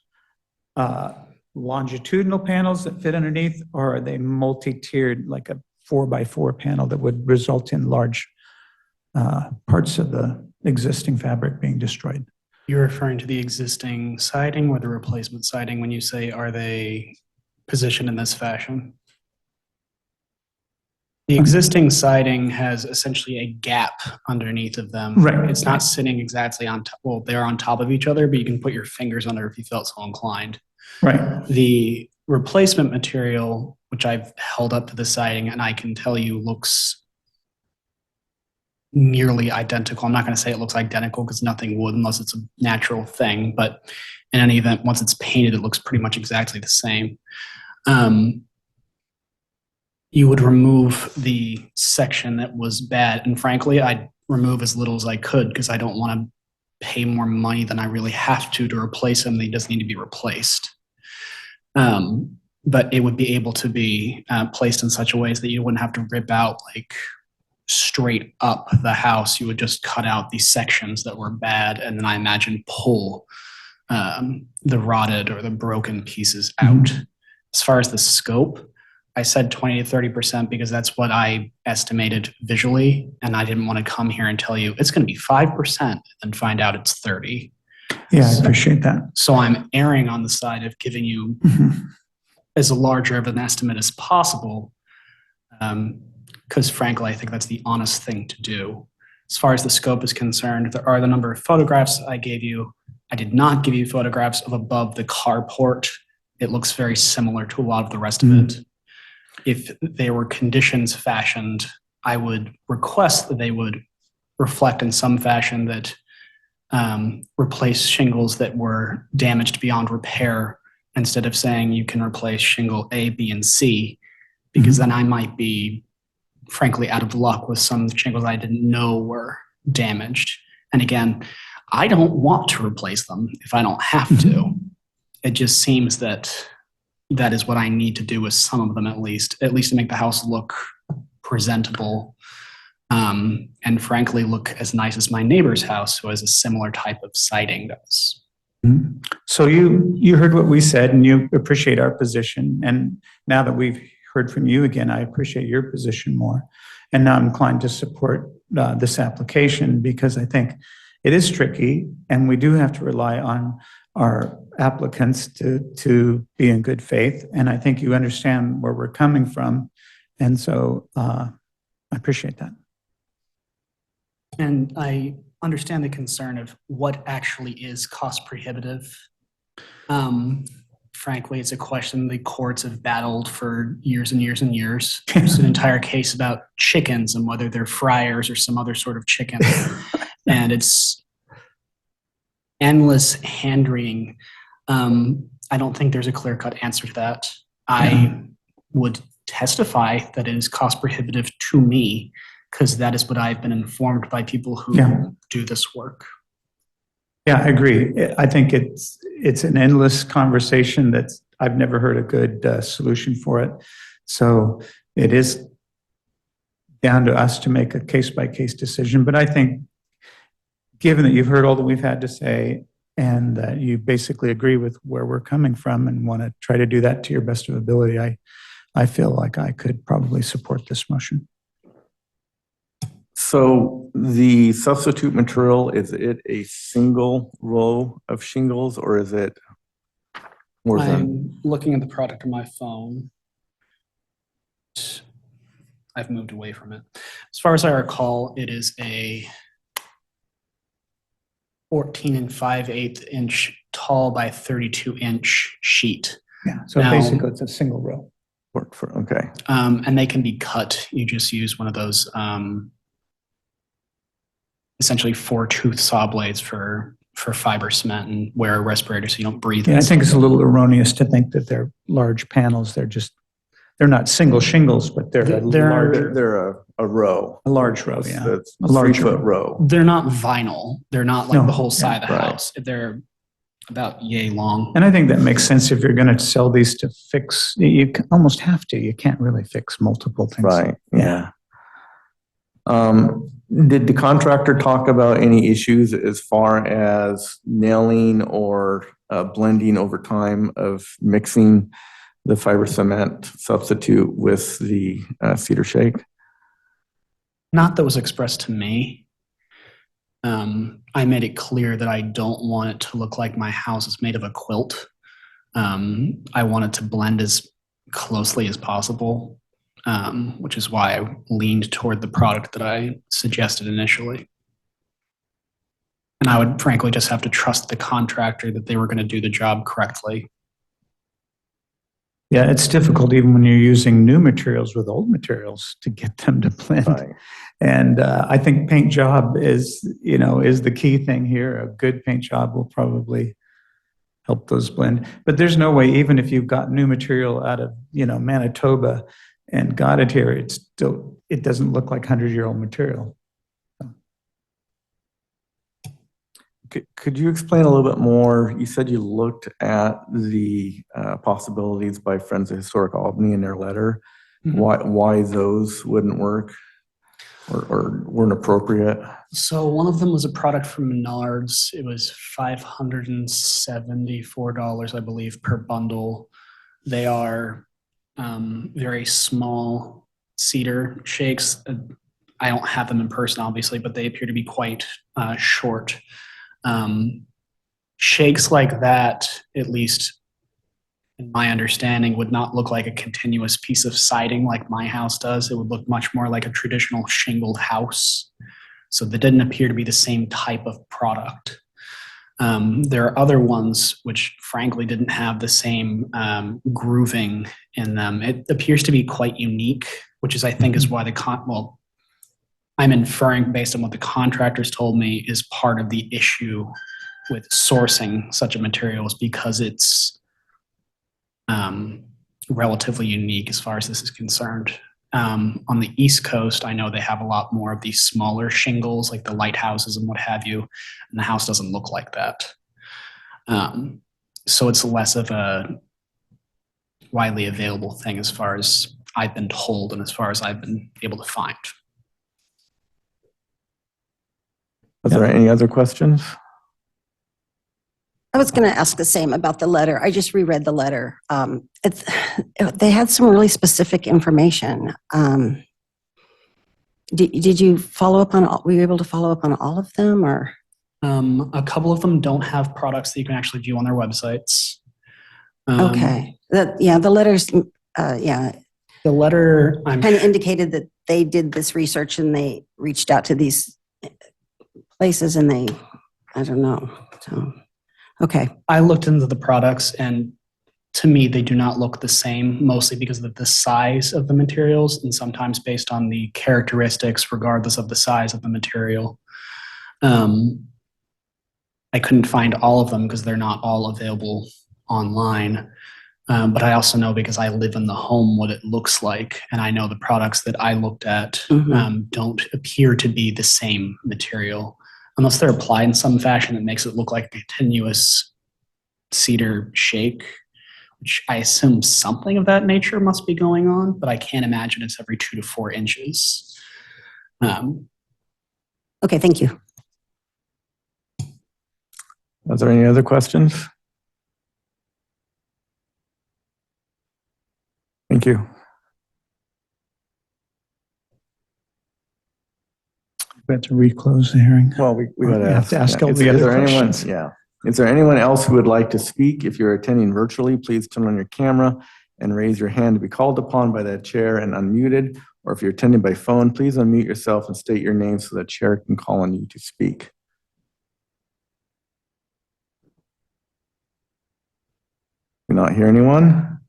longitudinal panels that fit underneath, or are they multi-tiered, like a 4x4 panel that would result in large parts of the existing fabric being destroyed? You're referring to the existing siding or the replacement siding when you say, are they positioned in this fashion? The existing siding has essentially a gap underneath of them. Right. It's not sitting exactly on top. Well, they're on top of each other, but you can put your fingers under if you felt so inclined. Right. The replacement material, which I've held up to the siding, and I can tell you looks nearly identical. I'm not going to say it looks identical because nothing would unless it's a natural thing. But in any event, once it's painted, it looks pretty much exactly the same. You would remove the section that was bad. And frankly, I'd remove as little as I could because I don't want to pay more money than I really have to replace them. They just need to be replaced. But it would be able to be placed in such a way that you wouldn't have to rip out like straight up the house. You would just cut out these sections that were bad and then I imagine pull the rotted or the broken pieces out. As far as the scope, I said 20 to 30% because that's what I estimated visually. And I didn't want to come here and tell you it's going to be 5% and find out it's 30. Yeah, I appreciate that. So I'm erring on the side of giving you as larger of an estimate as possible. Because frankly, I think that's the honest thing to do. As far as the scope is concerned, there are the number of photographs I gave you. I did not give you photographs of above the carport. It looks very similar to a lot of the rest of it. If they were conditions fashioned, I would request that they would reflect in some fashion that replace shingles that were damaged beyond repair instead of saying you can replace shingle A, B, and C, because then I might be frankly out of luck with some shingles I didn't know were damaged. And again, I don't want to replace them if I don't have to. It just seems that that is what I need to do with some of them at least to make the house look presentable and frankly look as nice as my neighbor's house who has a similar type of siding does. So you heard what we said and you appreciate our position. And now that we've heard from you again, I appreciate your position more. And now I'm inclined to support this application because I think it is tricky and we do have to rely on our applicants to be in good faith. And I think you understand where we're coming from. And so I appreciate that. And I understand the concern of what actually is cost prohibitive. Frankly, it's a question the courts have battled for years and years and years. There's an entire case about chickens and whether they're fryers or some other sort of chicken. And it's endless hand-wringing. I don't think there's a clear-cut answer to that. I would testify that it is cost prohibitive to me because that is what I've been informed by people who do this work. Yeah, I agree. I think it's an endless conversation that I've never heard a good solution for it. So it is down to us to make a case-by-case decision. But I think given that you've heard all that we've had to say and that you basically agree with where we're coming from and want to try to do that to your best of ability, I feel like I could probably support this motion. So the substitute material, is it a single row of shingles or is it more than? I'm looking at the product on my phone. I've moved away from it. As far as I recall, it is a 14 5/8 inch tall by 32 inch sheet. Yeah, so Now- basically it's a single row. Okay. And they can be cut. You just use one of those essentially 4-tooth saw blades for fiber cement and wear a respirator so you don't breathe. Yeah, I think it's a little erroneous to think that they're large panels. They're not single shingles, but they're They're a row. a large row, yeah. That's A large 3-foot row. row. They're not vinyl. They're not like No, the whole side of the right. house. They're about yay long. And I think that makes sense if you're going to sell these to fix, you almost have to. You can't really fix multiple things. Right, Yeah. yeah. Did the contractor talk about any issues as far as nailing or blending over time of mixing the fiber cement substitute with the cedar shake? Not that was expressed to me. I made it clear that I don't want it to look like my house is made of a quilt. I want it to blend as closely as possible, which is why I leaned toward the product that I suggested initially. And I would frankly just have to trust the contractor that they were going to do the job correctly. Yeah, it's difficult even when you're using new materials with old materials to get them to blend. Right. And I think paint job is the key thing here. A good paint job will probably help those blend. But there's no way, even if you've got new material out of, Manitoba and got it here, it doesn't look like 100-year-old material. Could you explain a little bit more? You said you looked at the possibilities by Friends of Historic Albany in their letter. Mhm. Why those wouldn't work or weren't appropriate? So one of them was a product from Menards. It was $574, I believe, per bundle. They are very small cedar shakes. I don't have them in person, obviously, but they appear to be quite short. Shakes like that, at least in my understanding, would not look like a continuous piece of siding like my house does. It would look much more like a traditional shingled house. So they didn't appear to be the same type of product. There are other ones which frankly didn't have the same grooving in them. It appears to be quite unique, which is I think is why I'm inferring based on what the contractors told me is part of the issue with sourcing such a material is because it's relatively unique as far as this is concerned. On the East Coast, I know they have a lot more of these smaller shingles, like the lighthouses and what have you, and the house doesn't look like that. So it's less of a widely available thing as far as I've been told and as far as I've been able to find. Are there any other questions? I was going to ask the same about the letter. I just reread the letter. They had some really specific information. Did you follow up on, were you able to follow up on all of them or? A couple of them don't have products that you can actually view on their websites. Okay. The letters, yeah, The letter, I'm kind of indicated that they did this research and they reached out to these places and they, I don't know. So, okay. I looked into the products and to me, they do not look the same, mostly because of the size of the materials and sometimes based on the characteristics, regardless of the size of the material. I couldn't find all of them because they're not all available online. But I also know because I live in the home what it looks like. And I know the products that I looked at don't appear to be the same material unless they're applied in some fashion that makes it look like a continuous cedar shake, which I assume something of that nature must be going on, but I can't imagine it's every 2 to 4 inches. Okay, thank you. Are there any other questions? Thank you. We have to reclose the hearing. Well, we got We have to ask all Is the other there anyone? questions. Yeah. Is there anyone else who would like to speak? If you're attending virtually, please turn on your camera and raise your hand to be called upon by the chair and unmuted. Or if you're attending by phone, please unmute yourself and state your name so the chair can call on you to speak. Do not hear anyone?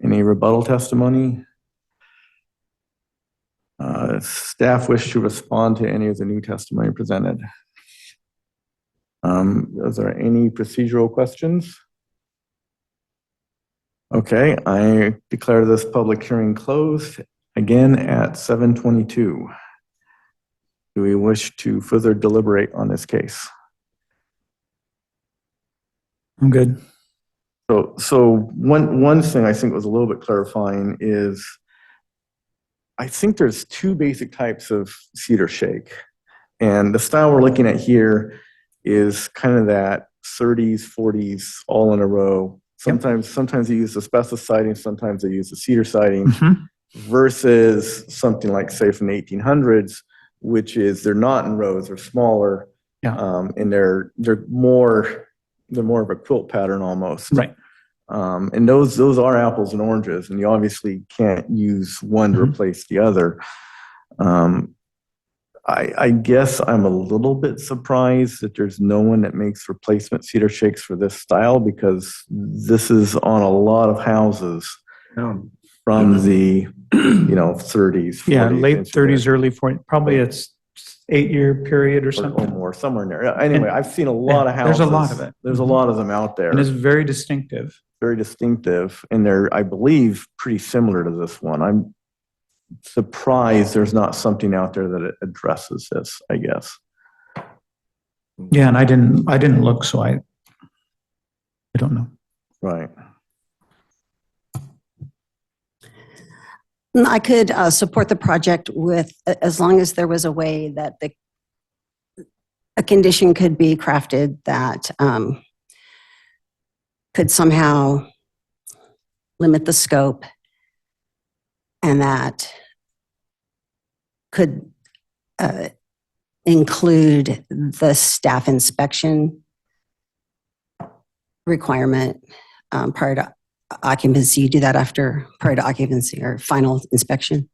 Any rebuttal testimony? Staff wish to respond to any of the new testimony presented. Is there any procedural questions? Okay, I declare this public hearing closed again at 7:22. Do we wish to further deliberate on this case? I'm good. So one thing I think was a little bit clarifying is I think there's 2 basic types of cedar shake. And the style we're looking at here is kind of that 30s, 40s, all in a row. Sometimes they use asbestos siding, sometimes they use the cedar siding, versus something like, say, from the 1800s, which is they're not in rows, they're smaller, and they're more of a quilt pattern almost. Right. And those are apples and oranges, and you obviously can't use one to replace the other. I guess I'm a little bit surprised that there's no one that makes replacement cedar shakes for this style, because this is on a lot of houses from the 30s, 40s. Yeah, late 30s, early 40s. Probably it's 8-year period or or something. more, somewhere in there. Anyway, I've seen a lot of houses. There's a lot of it. There's a lot of them out there. And it's very distinctive. Very distinctive, and they're, I believe, pretty similar to this one. I'm surprised there's not something out there that it addresses this, I guess. Yeah, and I didn't look, so I don't know. Right. I could support the project with, as long as there was a way that a condition could be crafted that could somehow limit the scope and that could include the staff inspection requirement prior to occupancy. You do that prior to occupancy or final inspection.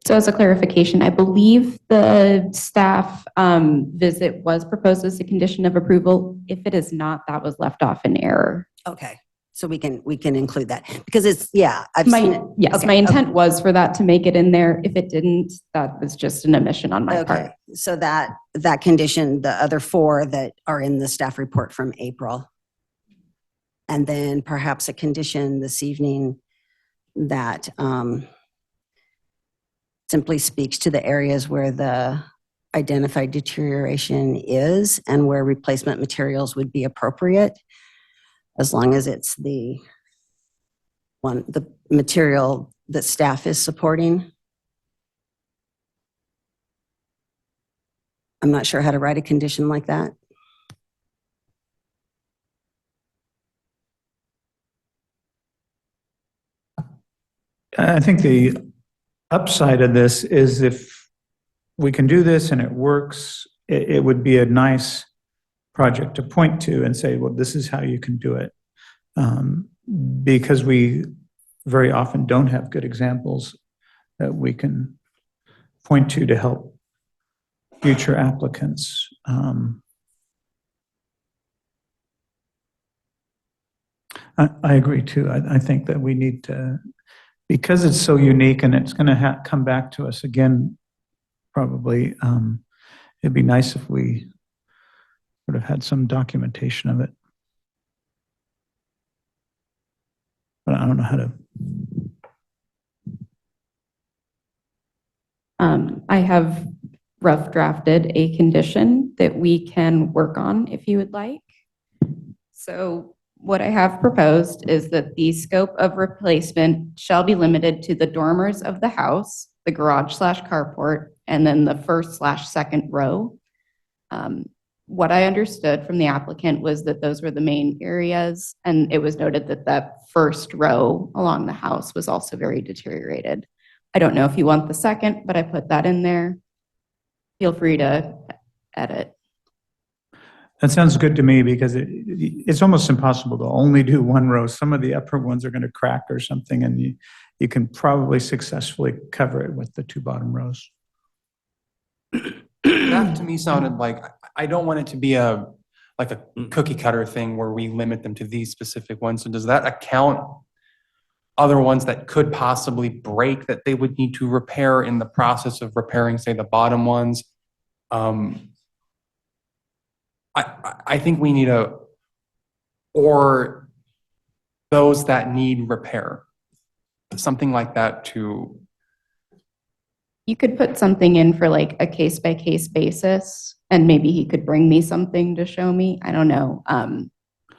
So as a clarification, I believe the staff visit was proposed as a condition of approval. If it is not, that was left off in error. Okay, so we can include that because it's, I've seen it. Yes, Okay, my intent was for that to make it in there. If it didn't, that was just an omission on my part. Okay, so that condition, the other 4 that are in the staff report from April. And then perhaps a condition this evening that simply speaks to the areas where the identified deterioration is and where replacement materials would be appropriate, as long as it's the material that staff is supporting. I'm not sure how to write a condition like that. I think the upside of this is if we can do this and it works, it would be a nice project to point to and say, well, this is how you can do it. Because we very often don't have good examples that we can point to help future applicants. I agree too. I think that we need to, because it's so unique and it's going to come back to us again, probably, it'd be nice if we sort of had some documentation of it. But I don't know how to. I have rough drafted a condition that we can work on if you would like. So what I have proposed is that the scope of replacement shall be limited to the dormers of the house, the garage/carport, and then the first/second row. What I understood from the applicant was that those were the main areas, and it was noted that that first row along the house was also very deteriorated. I don't know if you want the second, but I put that in there. Feel free to edit. That sounds good to me because it's almost impossible to only do one row. Some of the upper ones are going to crack or something, and you can probably successfully cover it with the two bottom rows. That to me sounded like, I don't want it to be like a cookie cutter thing where we limit them to these specific ones. So does that account other ones that could possibly break that they would need to repair in the process of repairing, say, the bottom ones? I think we need or those that need repair, something like that to. You could put something in for like a case-by-case basis, and maybe he could bring me something to show me. I don't know.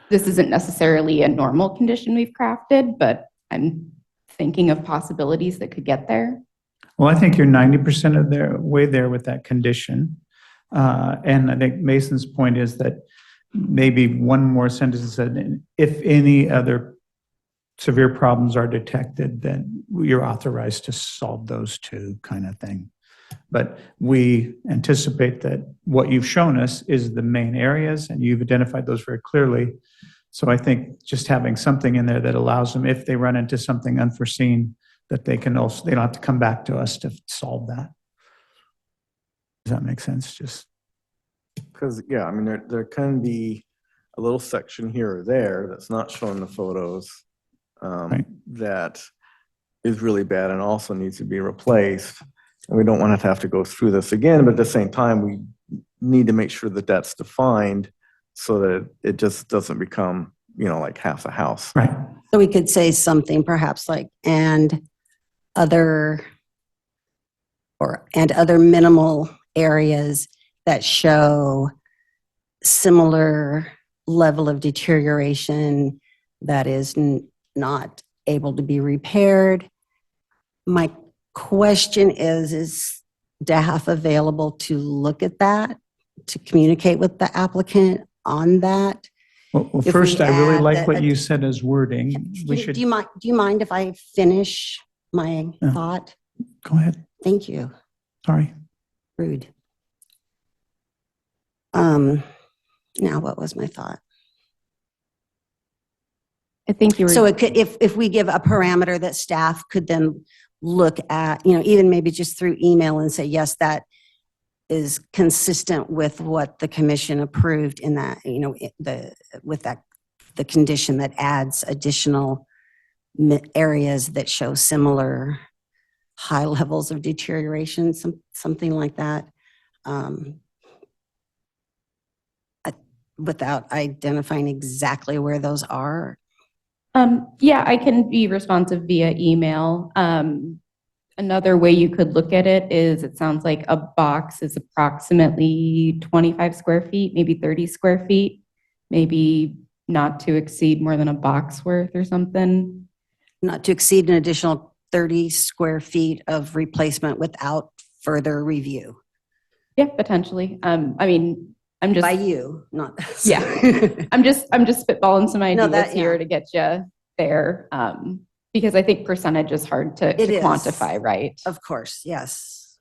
This isn't necessarily a normal condition we've crafted, but I'm thinking of possibilities that could get there. Well, I think you're 90% of the way there with that condition. And I think Mason's point is that maybe one more sentence said, if any other severe problems are detected, then you're authorized to solve those two, kind of thing. But we anticipate that what you've shown us is the main areas, and you've identified those very clearly. So I think just having something in there that allows them, if they run into something unforeseen, that they don't have to come back to us to solve that. Does that make sense? Just Because, yeah, I mean, there can be a little section here or there that's not shown in the photos Right. that is really bad and also needs to be replaced. And we don't want to have to go through this again, but at the same time, we need to make sure that that's defined so that it just doesn't become, like half a house. right. So we could say something perhaps like, and other minimal areas that show similar level of deterioration that is not able to be repaired. My question is staff available to look at that, to communicate with the applicant on that? Well, If first, we I really add like that- what you said as wording. We should, Do you mind if I finish my Yeah. thought? go ahead. Thank you. Sorry. Rude. Now what was my thought? I think you were. So it could, if we give a parameter that staff could then look at, even maybe just through email and say, yes, that is consistent with what the commission approved in that, the condition that adds additional areas that show similar high levels of deterioration, something like that. Without identifying exactly where those are. Yeah, I can be responsive via email. Another way you could look at it is, it sounds like a box is approximately 25 square feet, maybe 30 square feet, maybe not to exceed more than a box worth or something. Not to exceed an additional 30 square feet of replacement without further review. Yeah, potentially. I'm just. By you, not. Yeah. I'm just spitballing some No, ideas that- here yeah. to get you there. Because I think percentage is hard to It is. quantify, right? Of course, yes.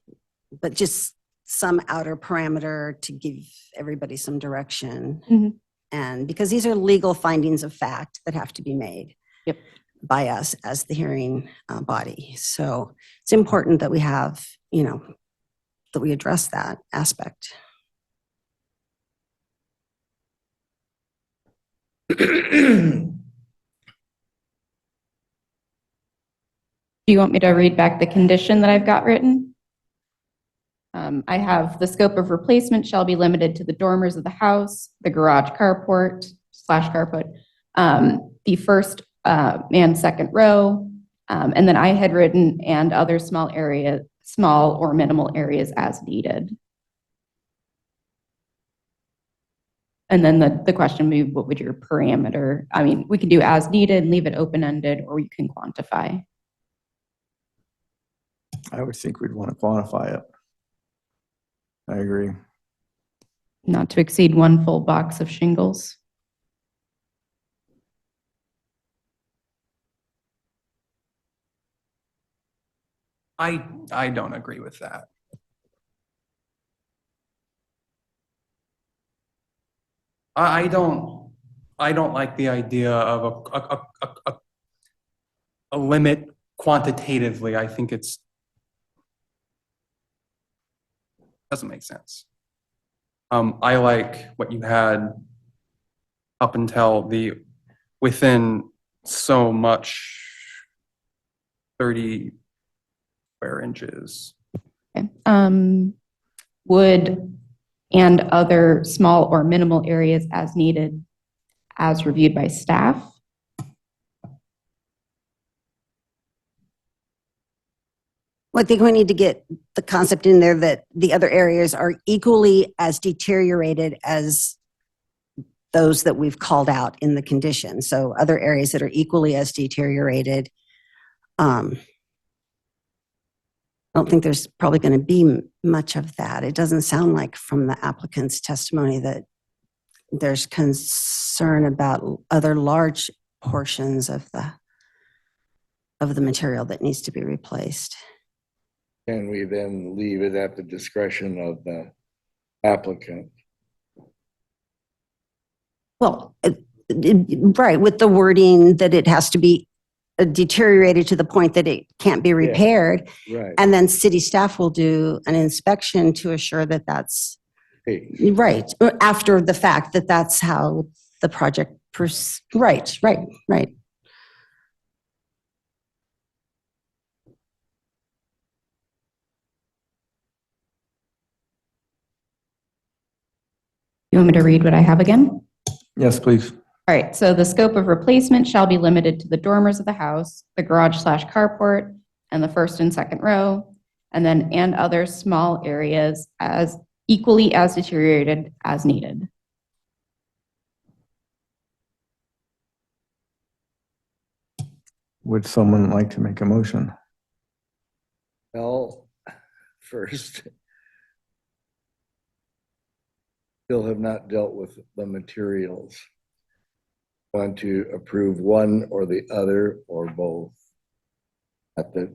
But just some outer parameter to give everybody some direction. Mhm. And because these are legal findings of fact that have to be made. Yep. By us as the hearing body. So it's important that we have, that we address that aspect. Do you want me to read back the condition that I've got written? I have the scope of replacement shall be limited to the dormers of the house, the garage carport slash carport, the first and second row, and then I had written and other small or minimal areas as needed. And then the question would be, what would your parameter? I mean, we can do as needed, leave it open-ended, or you can quantify. I would think we'd want to quantify it. I agree. Not to exceed 1 full box of shingles. I don't agree with that. I don't like the idea of a limit quantitatively. I think doesn't make sense. I like what you had up until within so much 30 square inches. Okay. Would and other small or minimal areas as needed, as reviewed by staff. Well, I think we need to get the concept in there that the other areas are equally as deteriorated as those that we've called out in the condition. So other areas that are equally as deteriorated. I don't think there's probably going to be much of that. It doesn't sound like from the applicant's testimony that there's concern about other large portions of the material that needs to be replaced. Can we then leave it at the discretion of the applicant? Well, right, with the wording that it has to be deteriorated to the point that it can't be repaired. Right. And then city staff will do an inspection to assure that that's Hey, right, after the fact, that that's how the project, right. You want me to read what I have again? Yes, please. All right, so the scope of replacement shall be limited to the dormers of the house, the garage slash carport, and the first and second row, and then and other small areas as equally as deteriorated as needed. Would someone like to make a motion? well, first, still have not dealt with the materials. Want to approve one or the other or both at the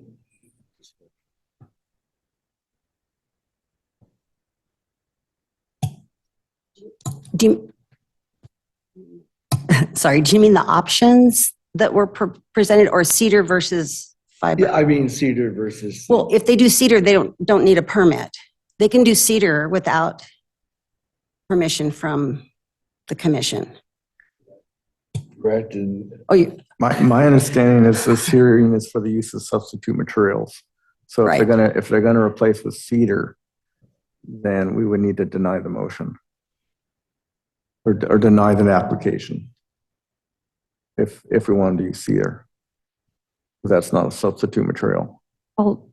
Sorry, do you mean the options that were presented, or cedar versus fiber? Yeah, I mean cedar versus. Well, if they do cedar, they don't need a permit. They can do cedar without permission from the commission. Correct. And Oh, My understanding is this hearing is for the use of substitute materials. So if they're gonna replace with cedar, then we would need to deny the motion. Or deny the application. If we wanted to use cedar. That's not a substitute material. I'll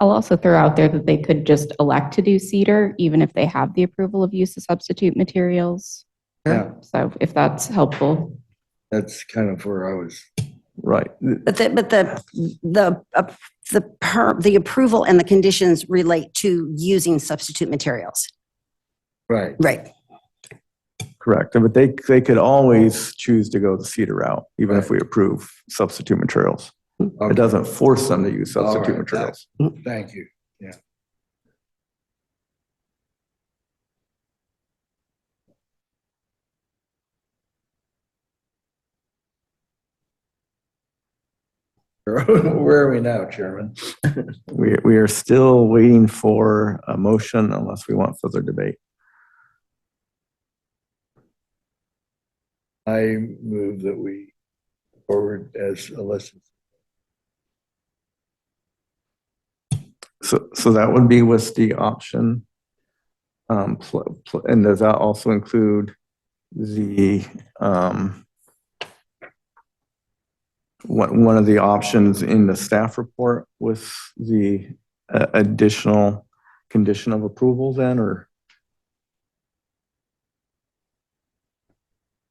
also throw out there that they could just elect to do cedar, even if they have the approval of use of substitute materials. yeah, So if that's helpful. that's kind of where I was. Right. but the approval and the conditions relate to using substitute materials. Right. Right. Correct. But they could always choose to go the cedar route, even if we approve substitute materials. It doesn't force them to use All substitute right, materials. Thank you. Yeah. Where are we now, Chairman? We are still waiting for a motion unless we want further debate. I move that we forward as Alyssa. So that would be with the option. And does that also include the, one of the options in the staff report with the additional condition of approval then, or?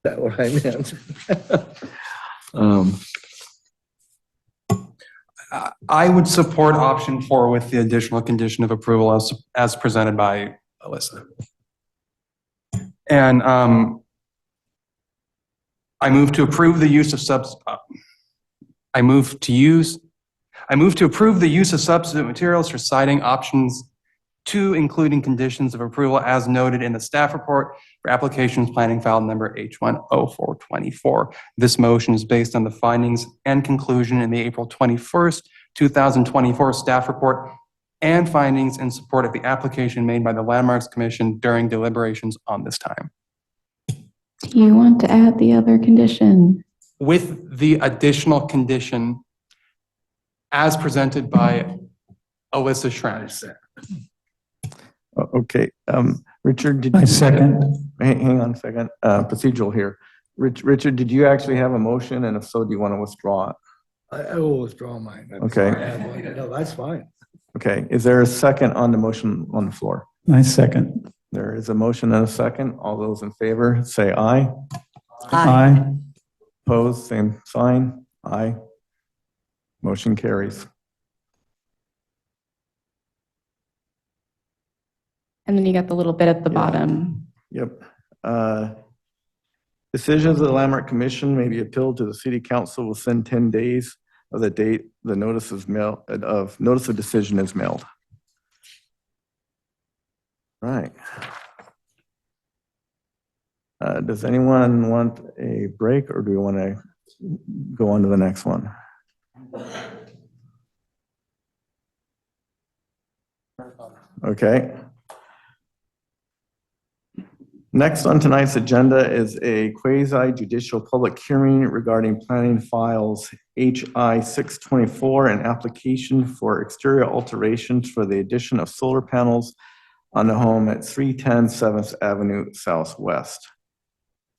Is that what I meant? I would support option 4 with the additional condition of approval as presented by Alyssa. And I move to approve the use of I move to approve the use of substitute materials for siding options 2, including conditions of approval as noted in the staff report for applications planning file number H10424. This motion is based on the findings and conclusion in the April 21st, 2024 staff report and findings in support of the application made by the Landmarks Commission during deliberations on this time. Do you want to add the other condition? With the additional condition as presented by Alyssa Schrems. Okay, Richard, did I you? second. Hang on a second, procedural here. Richard, did you actually have a motion? And if so, do you want to withdraw it? I will withdraw mine. Okay. No, that's fine. Okay, is there a second on the motion on the floor? I second. There is a motion and a second. All those in favor, say aye. Aye. Opposed, same sign. Aye. Motion carries. And then you got the little bit at the bottom. Yep. Decisions of the Landmark Commission may be appealed to the City Council within 10 days of the date the notice of decision is mailed. Right. Does anyone want a break, or do we want to go on to the next one? Okay. Next on tonight's agenda is a quasi-judicial public hearing regarding planning files HI 624, an application for exterior alterations for the addition of solar panels on the home at 310 7th Avenue Southwest.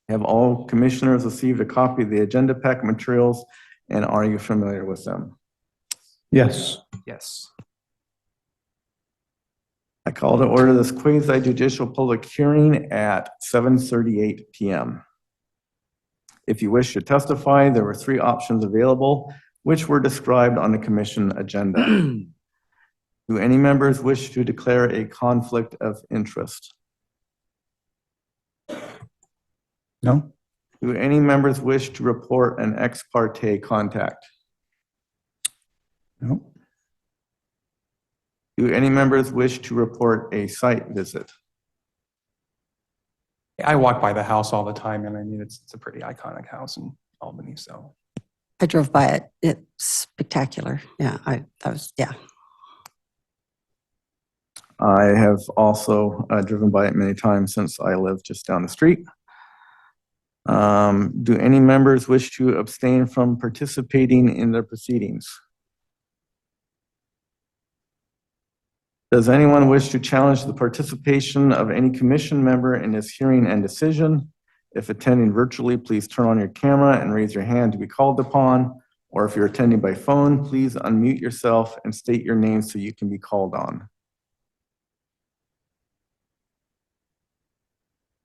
Have all commissioners received a copy of the agenda pack materials, and are you familiar with them? Yes. Yes. I call to order this quasi-judicial public hearing at 7:38 p.m. If you wish to testify, there were 3 options available, which were described on the commission agenda. Do any members wish to declare a conflict of interest? No? Do any members wish to report an ex parte contact? No? Do any members wish to report a site visit? I walk by the house all the time, and I mean, it's a pretty iconic house in Albany, so. I drove by it. It's spectacular. Yeah, yeah. I have also driven by it many times since I live just down the street. Do any members wish to abstain from participating in the proceedings? Does anyone wish to challenge the participation of any commission member in this hearing and decision? If attending virtually, please turn on your camera and raise your hand to be called upon. Or if you're attending by phone, please unmute yourself and state your name so you can be called on.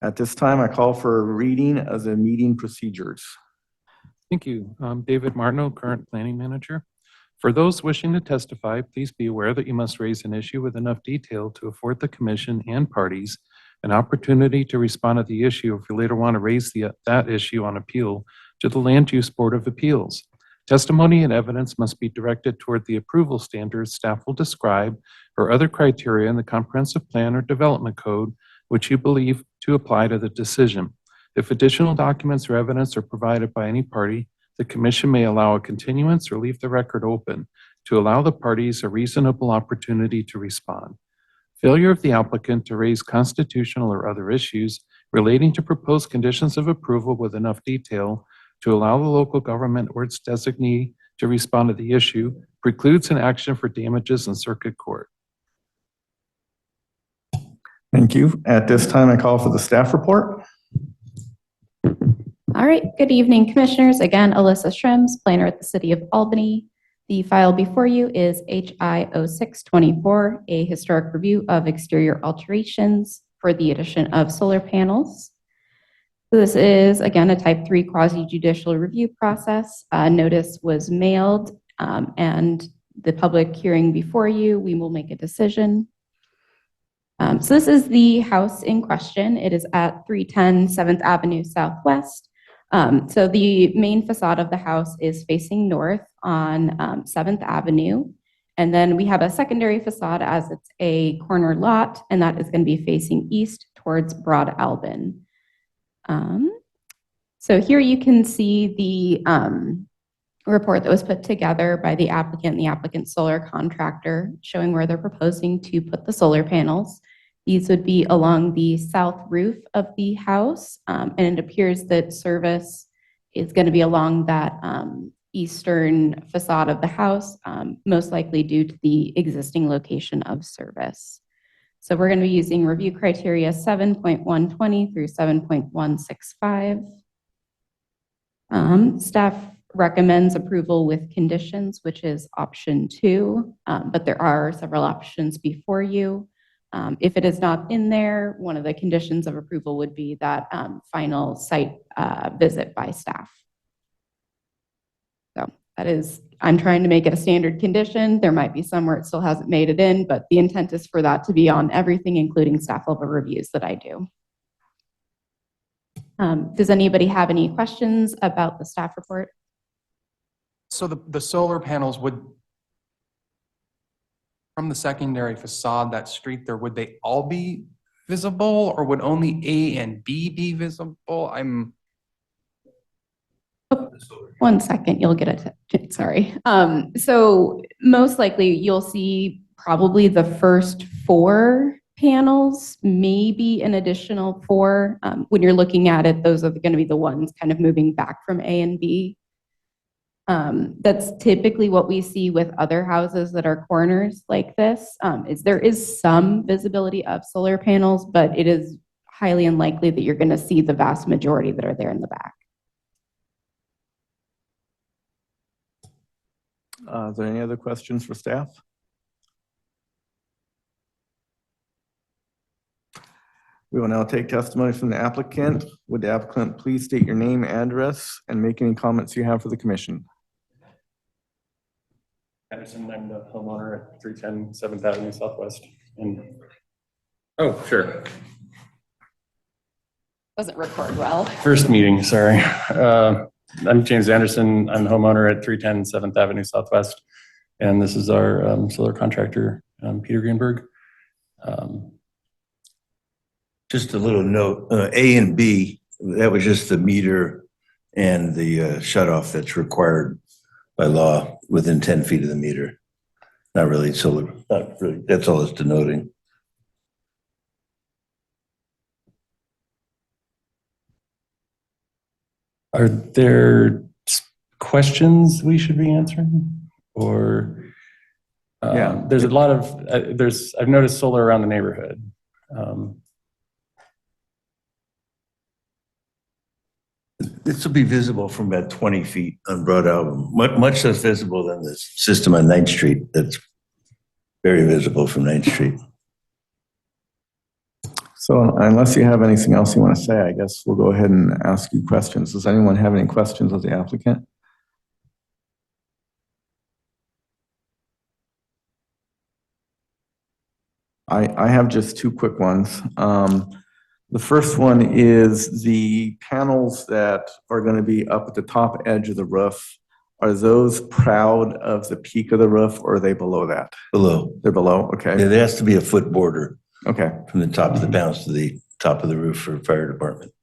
At this time, I call for a reading of the meeting procedures. Thank you. David Martineau, current planning manager. For those wishing to testify, please be aware that you must raise an issue with enough detail to afford the commission and parties an opportunity to respond to the issue if you later want to raise that issue on appeal to the Land Use Board of Appeals. Testimony and evidence must be directed toward the approval standards staff will describe or other criteria in the comprehensive plan or development code which you believe to apply to the decision. If additional documents or evidence are provided by any party, the commission may allow a continuance or leave the record open to allow the parties a reasonable opportunity to respond. Failure of the applicant to raise constitutional or other issues relating to proposed conditions of approval with enough detail to allow the local government or its designee to respond to the issue precludes an action for damages in circuit court. Thank you. At this time, I call for the staff report. All right, good evening, commissioners. Again, Alyssa Schrems, planner at the City of Albany. The file before you is HI 0624, a historic review of exterior alterations for the addition of solar panels. This is, again, a type 3 quasi-judicial review process. Notice was mailed, and the public hearing before you, we will make a decision. So this is the house in question. It is at 310 7th Avenue Southwest. So the main facade of the house is facing north on 7th Avenue. And then we have a secondary facade as it's a corner lot, and that is going to be facing east towards Broad Albany. So here you can see the report that was put together by the applicant and the applicant's solar contractor showing where they're proposing to put the solar panels. These would be along the south roof of the house, and it appears that service is going to be along that eastern facade of the house, most likely due to the existing location of service. So we're going to be using review criteria 7.120 through 7.165. Staff recommends approval with conditions, which is option 2, but there are several options before you. If it is not in there, one of the conditions of approval would be that final site visit by staff. So that is, I'm trying to make it a standard condition. There might be some where it still hasn't made it in, but the intent is for that to be on everything, including staff level reviews that I do. Does anybody have any questions about the staff report? So the solar panels would, from the secondary facade, that street there, would they all be visible or would only A and B be visible? One second, you'll get it. Sorry. So most likely you'll see probably the first 4 panels, maybe an additional 4. When you're looking at it, those are going to be the ones kind of moving back from A and B. That's typically what we see with other houses that are corners like this. There is some visibility of solar panels, but it is highly unlikely that you're going to see the vast majority that are there in the back. Is there any other questions for staff? We will now take testimony from the applicant. Would the applicant please state your name, address, and make any comments you have for the commission? Anderson, I'm the homeowner at 310 7th Avenue Southwest. Oh, sure. Doesn't record well. First meeting, sorry. I'm James Anderson. I'm the homeowner at 310 7th Avenue Southwest. And this is our solar contractor, Peter Greenberg. Just a little note, A and B, that was just the meter and the shutoff that's required by law within 10 feet of the meter. Not really solar, not really, that's all it's denoting. Are there questions we should be answering? Or Yeah. there's a lot of, I've noticed solar around the neighborhood. This will be visible from about 20 feet on Broad Albany, much less visible than the system on 9th Street. That's very visible from 9th Street. So unless you have anything else you want to say, I guess we'll go ahead and ask you questions. Does anyone have any questions of the applicant? I have just 2 quick ones. The first one is the panels that are going to be up at the top edge of the roof. Are those proud of the peak of the roof, or are they below that? Below. They're below, Yeah, okay, there has to be a foot border okay. from the top of the panels to the top of the roof for fire department.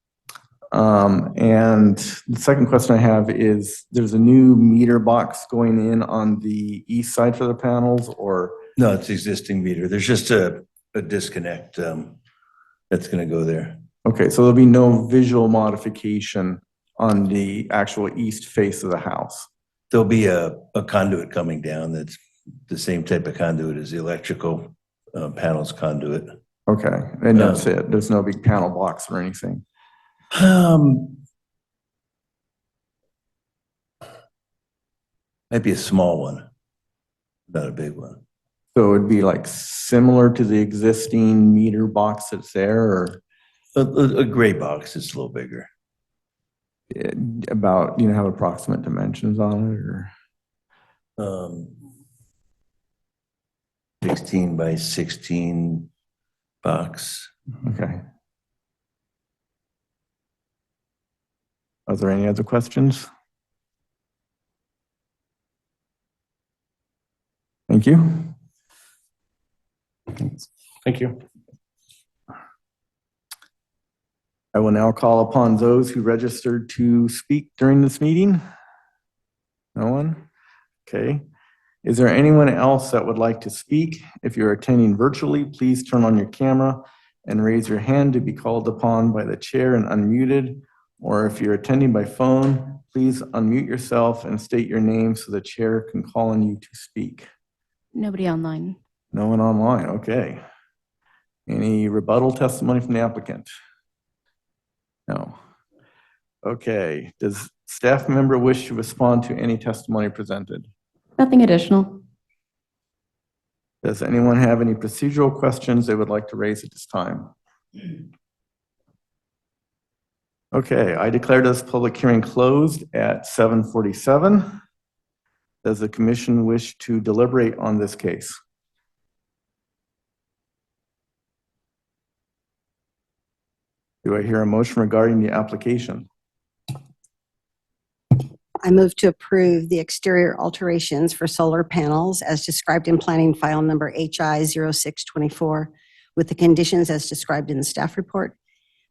And the second question I have is, there's a new meter box going in on the east side for the panels, or? No, it's existing meter. There's just a disconnect that's going to go there. Okay, so there'll be no visual modification on the actual east face of the house. There'll be a conduit coming down that's the same type of conduit as the electrical panels conduit. Okay, and that's it. There's no big panel box or anything. Might be a small one, not a big one. So it'd be like similar to the existing meter box that's there, or A gray box, it's a little bigger. about, have approximate dimensions on it, or? 16 by 16 box. Okay. Are there any other questions? Thank you. Thank you. I will now call upon those who registered to speak during this meeting. No one? Okay. Is there anyone else that would like to speak? If you're attending virtually, please turn on your camera and raise your hand to be called upon by the chair and unmuted. Or if you're attending by phone, please unmute yourself and state your name so the chair can call on you to speak. Nobody online. No one online, okay. Any rebuttal testimony from the applicant? No. Okay, does staff member wish to respond to any testimony presented? Nothing additional. Does anyone have any procedural questions they would like to raise at this time? Okay, I declare this public hearing closed at 7:47. Does the commission wish to deliberate on this case? Do I hear a motion regarding the application? I move to approve the exterior alterations for solar panels as described in planning file number HI 0624 with the conditions as described in the staff report.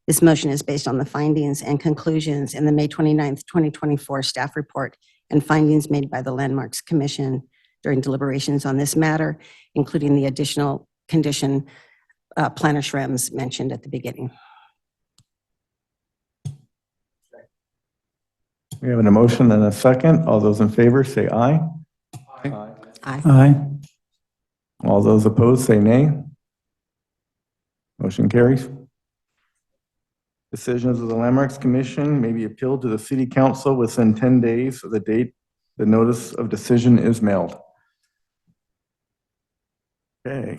This motion is based on the findings and conclusions in the May 29th, 2024 staff report and findings made by the Landmarks Commission during deliberations on this matter, including the additional condition planner Schrems mentioned at the beginning. We have an motion and a second. All those in favor say aye. Aye. Aye. All those opposed say nay. Motion carries. Decisions of the Landmarks Commission may be appealed to the City Council within 10 days of the date the notice of decision is mailed. Okay.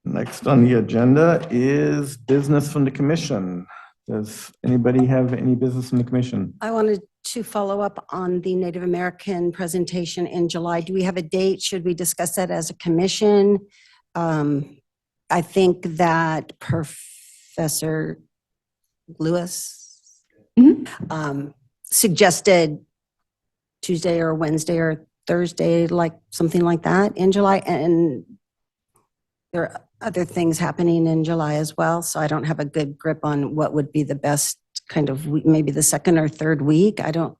Next on the agenda is business from the commission. Does anybody have any business from the commission? I wanted to follow up on the Native American presentation in July. Do we have a date? Should we discuss that as a commission? I think that Professor Lewis suggested Tuesday or Wednesday or Thursday, like something like that in July. And there are other things happening in July as well. So I don't have a good grip on what would be the best kind of week, maybe the second or third week. I don't.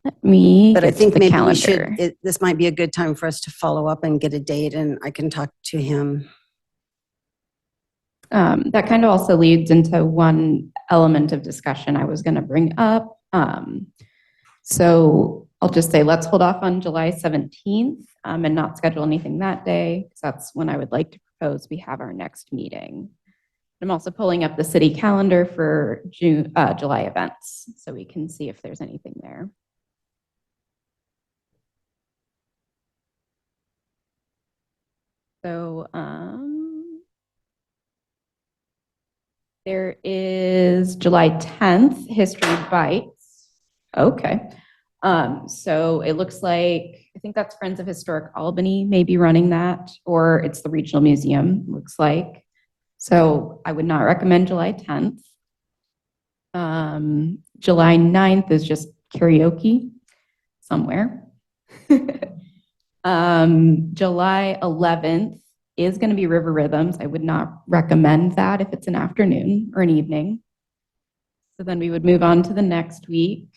Let me But I get to think the maybe we calendar. should, this might be a good time for us to follow up and get a date and I can talk to him. That kind of also leads into one element of discussion I was going to bring up. So I'll just say, let's hold off on July 17th and not schedule anything that day, because that's when I would like to propose we have our next meeting. I'm also pulling up the city calendar for July events, so we can see if there's anything there. So there is July 10th, History Bites. Okay. So it looks like I think that's Friends of Historic Albany may be running that, or it's the Regional Museum, looks like. So I would not recommend July 10th. July 9th is just karaoke somewhere. July 11th is going to be River Rhythms. I would not recommend that if it's an afternoon or an evening. So then we would move on to the next week.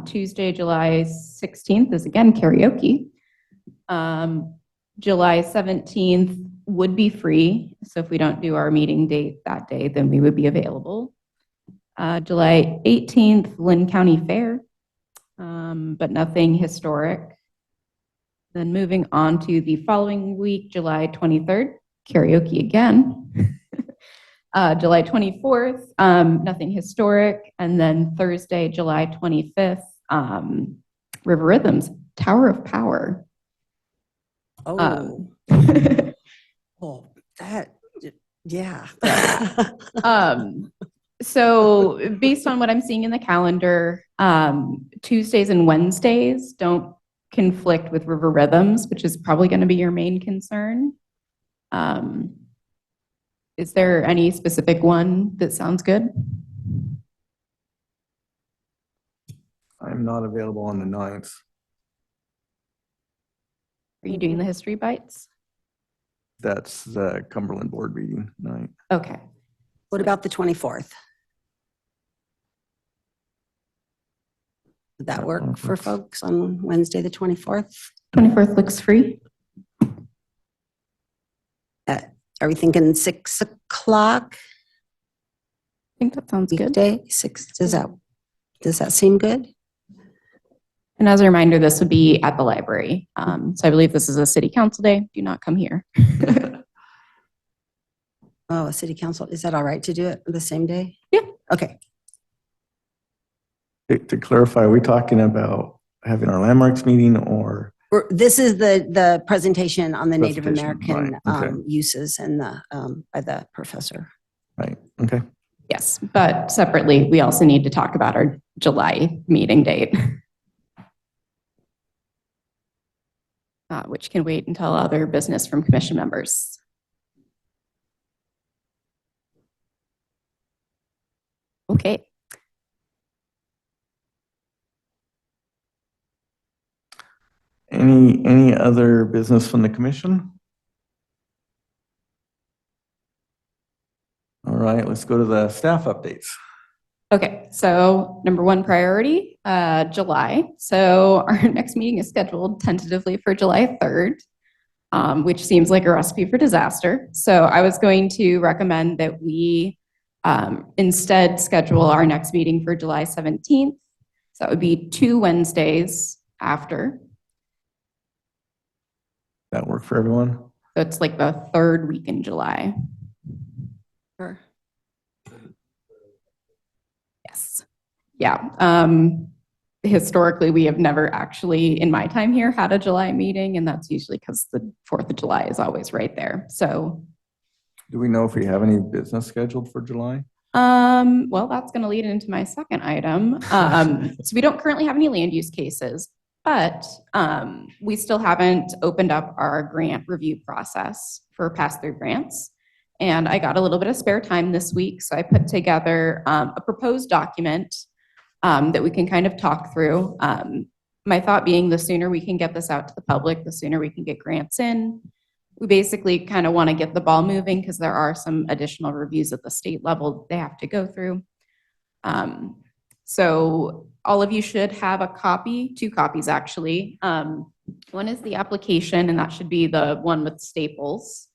Tuesday, July 16th is again karaoke. July 17th would be free. So if we don't do our meeting date that day, then we would be available. July 18th, Lynn County Fair, but nothing historic. Then moving on to the following week, July 23rd, karaoke again. July 24th, nothing historic. And then Thursday, July 25th, River Rhythms, Tower of Power. Oh, oh, that, yeah. So based on what I'm seeing in the calendar, Tuesdays and Wednesdays don't conflict with River Rhythms, which is probably going to be your main concern. Is there any specific one that sounds good? I'm not available on the 9th. Are you doing the history bites? That's the Cumberland board meeting night. Okay. What about the 24th? Would that work for folks on Wednesday, the 24th? 24th looks free. Are we thinking 6 o'clock? I think that sounds good. Weekday, 6, does that seem good? And as a reminder, this would be at the library. So I believe this is a city council day. Do not come here. Oh, a city council, is that all right to do it the same day? Yeah. Okay. To clarify, are we talking about having our landmarks meeting or? This is the presentation on the Native Presentation, American right, okay. uses and by the professor. Right, okay. Yes, but separately, we also need to talk about our July meeting date, which can wait until other business from commission members. Okay. Any other business from the commission? All right, let's go to the staff updates. Okay, so number one priority, July. So our next meeting is scheduled tentatively for July 3rd, which seems like a recipe for disaster. So I was going to recommend that we instead schedule our next meeting for July 17th. So that would be 2 Wednesdays after. That work for everyone? So it's like the 3rd week in July. Sure. Yes. Yeah. Historically, we have never actually, in my time here, had a July meeting, and that's usually because the 4th of July is always right there. So, Do we know if we have any business scheduled for July? well, that's going to lead into my second item. So we don't currently have any land use cases, but we still haven't opened up our grant review process for pass-through grants. And I got a little bit of spare time this week, so I put together a proposed document that we can kind of talk through. My thought being the sooner we can get this out to the public, the sooner we can get grants in. We basically kind of want to get the ball moving because there are some additional reviews at the state level they have to go through. So all of you should have a copy, 2 copies actually. One is the application, and that should be the one with staples.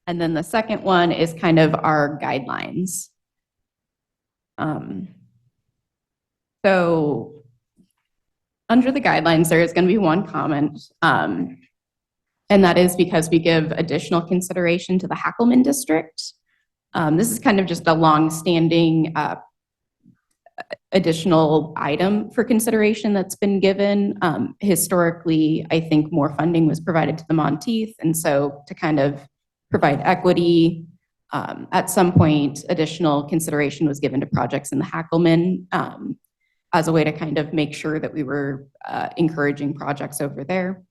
And then the second one is kind of our guidelines. So under the guidelines, there is going to be one comment, and that is because we give additional consideration to the Hackelman district. This is kind of just a long-standing additional item for consideration that's been given. Historically, I think more funding was provided to the Monteith, and so to kind of provide equity, at some point, additional consideration was given to projects in the Hackelman. as a way to kind of make sure that we were encouraging projects over there.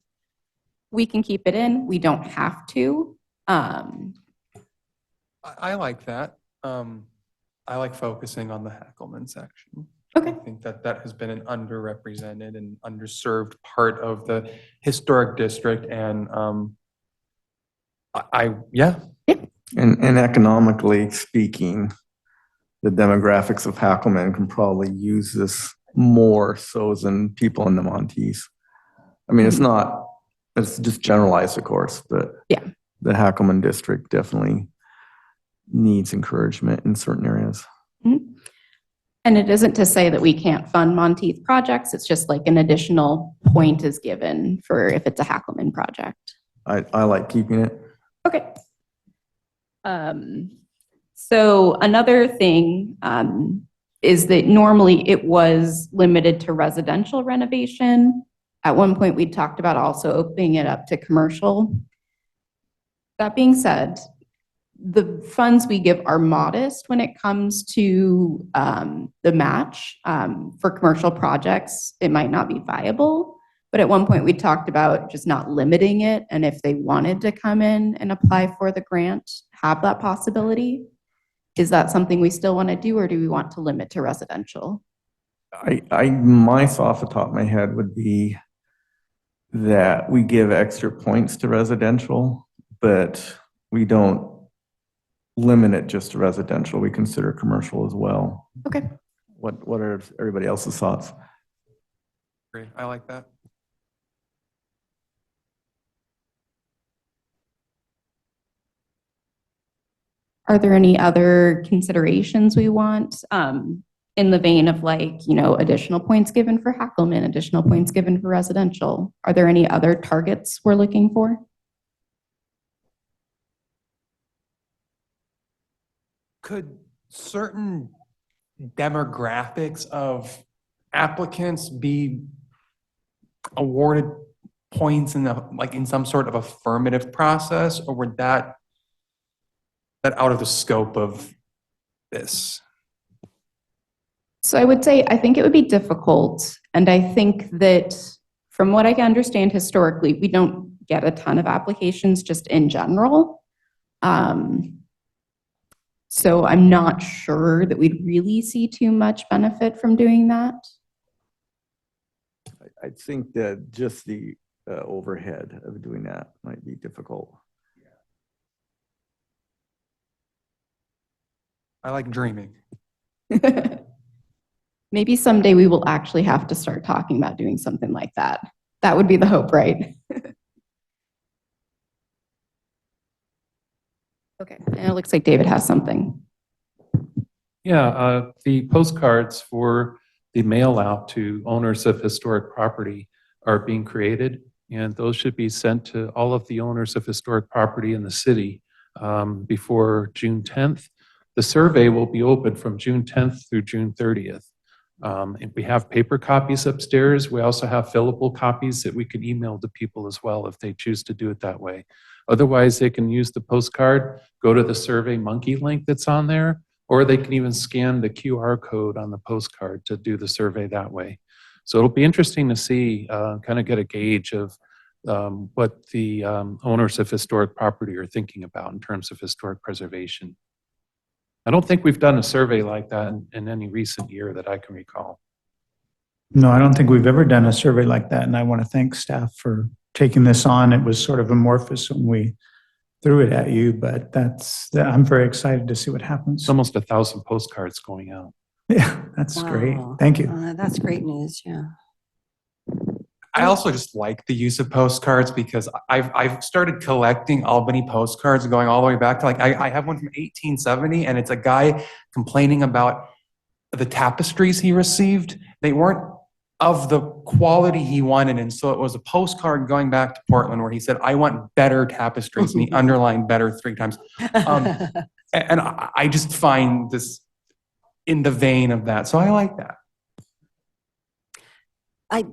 We can keep it in. We don't have to. I like that. I like focusing on the Hackelman section. Okay. I think that that has been an underrepresented and underserved part of the historic district, and yeah. And economically speaking, the demographics of Hackelman can probably use this more so than people in the Montees. I mean, it's just generalized, of course, but Yeah. the Hackelman district definitely needs encouragement in certain areas. Mhm. And it isn't to say that we can't fund Monteith projects. It's just like an additional point is given for if it's a Hackelman project. I like keeping it. Okay. So another thing is that normally it was limited to residential renovation. At one point, we talked about also opening it up to commercial. That being said, the funds we give are modest when it comes to the match. For commercial projects, it might not be viable. But at one point, we talked about just not limiting it. And if they wanted to come in and apply for the grant, have that possibility. Is that something we still want to do, or do we want to limit to residential? My thought off the top of my head would be that we give extra points to residential, but we don't limit it just to residential. We consider commercial as well. Okay. What are everybody else's thoughts? Great. I like that. Are there any other considerations we want in the vein of like, you know, additional points given for Hackelman, additional points given for residential? Are there any other targets we're looking for? Could certain demographics of applicants be awarded points in in some sort of affirmative process, or would that out of the scope of this? So I would say, I think it would be difficult. And I think that from what I can understand historically, we don't get a ton of applications just in general. So I'm not sure that we'd really see too much benefit from doing that. I think that just the overhead of doing that might be difficult. I like dreaming. Maybe someday we will actually have to start talking about doing something like that. That would be the hope, right? Okay, and it looks like David has something. Yeah, the postcards for the mail out to owners of historic property are being created, and those should be sent to all of the owners of historic property in the city before June 10th. The survey will be open from June 10th through June 30th. And we have paper copies upstairs. We also have fillable copies that we can email to people as well if they choose to do it that way. Otherwise, they can use the postcard, go to the Survey Monkey link that's on there, or they can even scan the QR code on the postcard to do the survey that way. So it'll be interesting to see, kind of get a gauge of what the owners of historic property are thinking about in terms of historic preservation. I don't think we've done a survey like that in any recent year that I can recall. No, I don't think we've ever done a survey like that, and I want to thank staff for taking this on. It was sort of amorphous when we threw it at you, but I'm very excited to see what happens. It's almost 1,000 postcards going out. Yeah, that's great. Wow. Thank you. That's great news, yeah. I also just like the use of postcards because I've started collecting Albany postcards going all the way back to I have one from 1870, and it's a guy complaining about the tapestries he received. They weren't of the quality he wanted, and so it was a postcard going back to Portland where he said, "I want better tapestries," and he underlined "better" 3 times. And I just find this in the vein of that, so I like that. I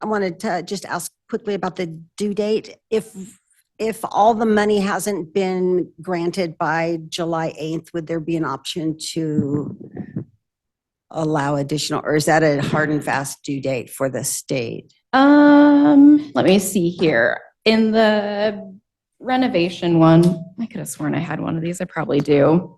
wanted to just ask quickly about the due date. If all the money hasn't been granted by July 8th, would there be an option to allow additional, or is that a hard and fast due date for the state? Let me see here. In the renovation one, I could have sworn I had one of these. I probably do.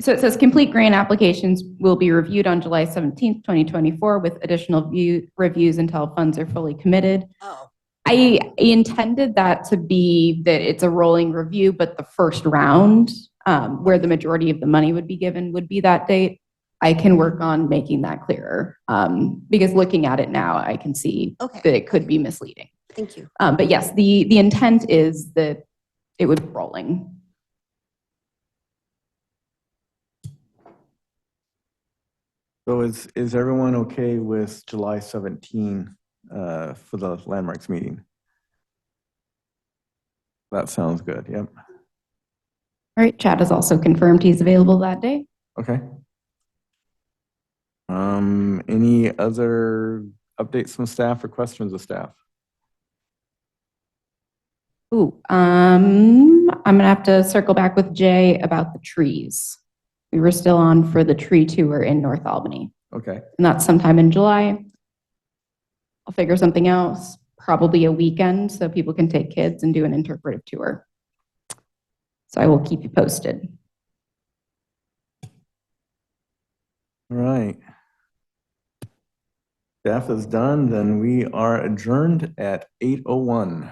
So it says complete grant applications will be reviewed on July 17th, 2024 with additional reviews until funds are fully committed. Oh. I intended that to be that it's a rolling review, but the first round, where the majority of the money would be given, would be that date. I can work on making that clearer, because looking at it now, I can see Okay. that it could be misleading. Thank you. But yes, the intent is that it would be rolling. So is everyone okay with July 17 for the landmarks meeting? That sounds good, yep. All right, Chad has also confirmed he's available that day. Okay. Any other updates from staff or questions of staff? Ooh, I'm gonna have to circle back with Jay about the trees. We were still on for the tree tour in North Albany, Okay, and that's sometime in July. I'll figure something else, probably a weekend, so people can take kids and do an interpretive tour. So I will keep you posted. all right. Staff is done, then we are adjourned at 8:01.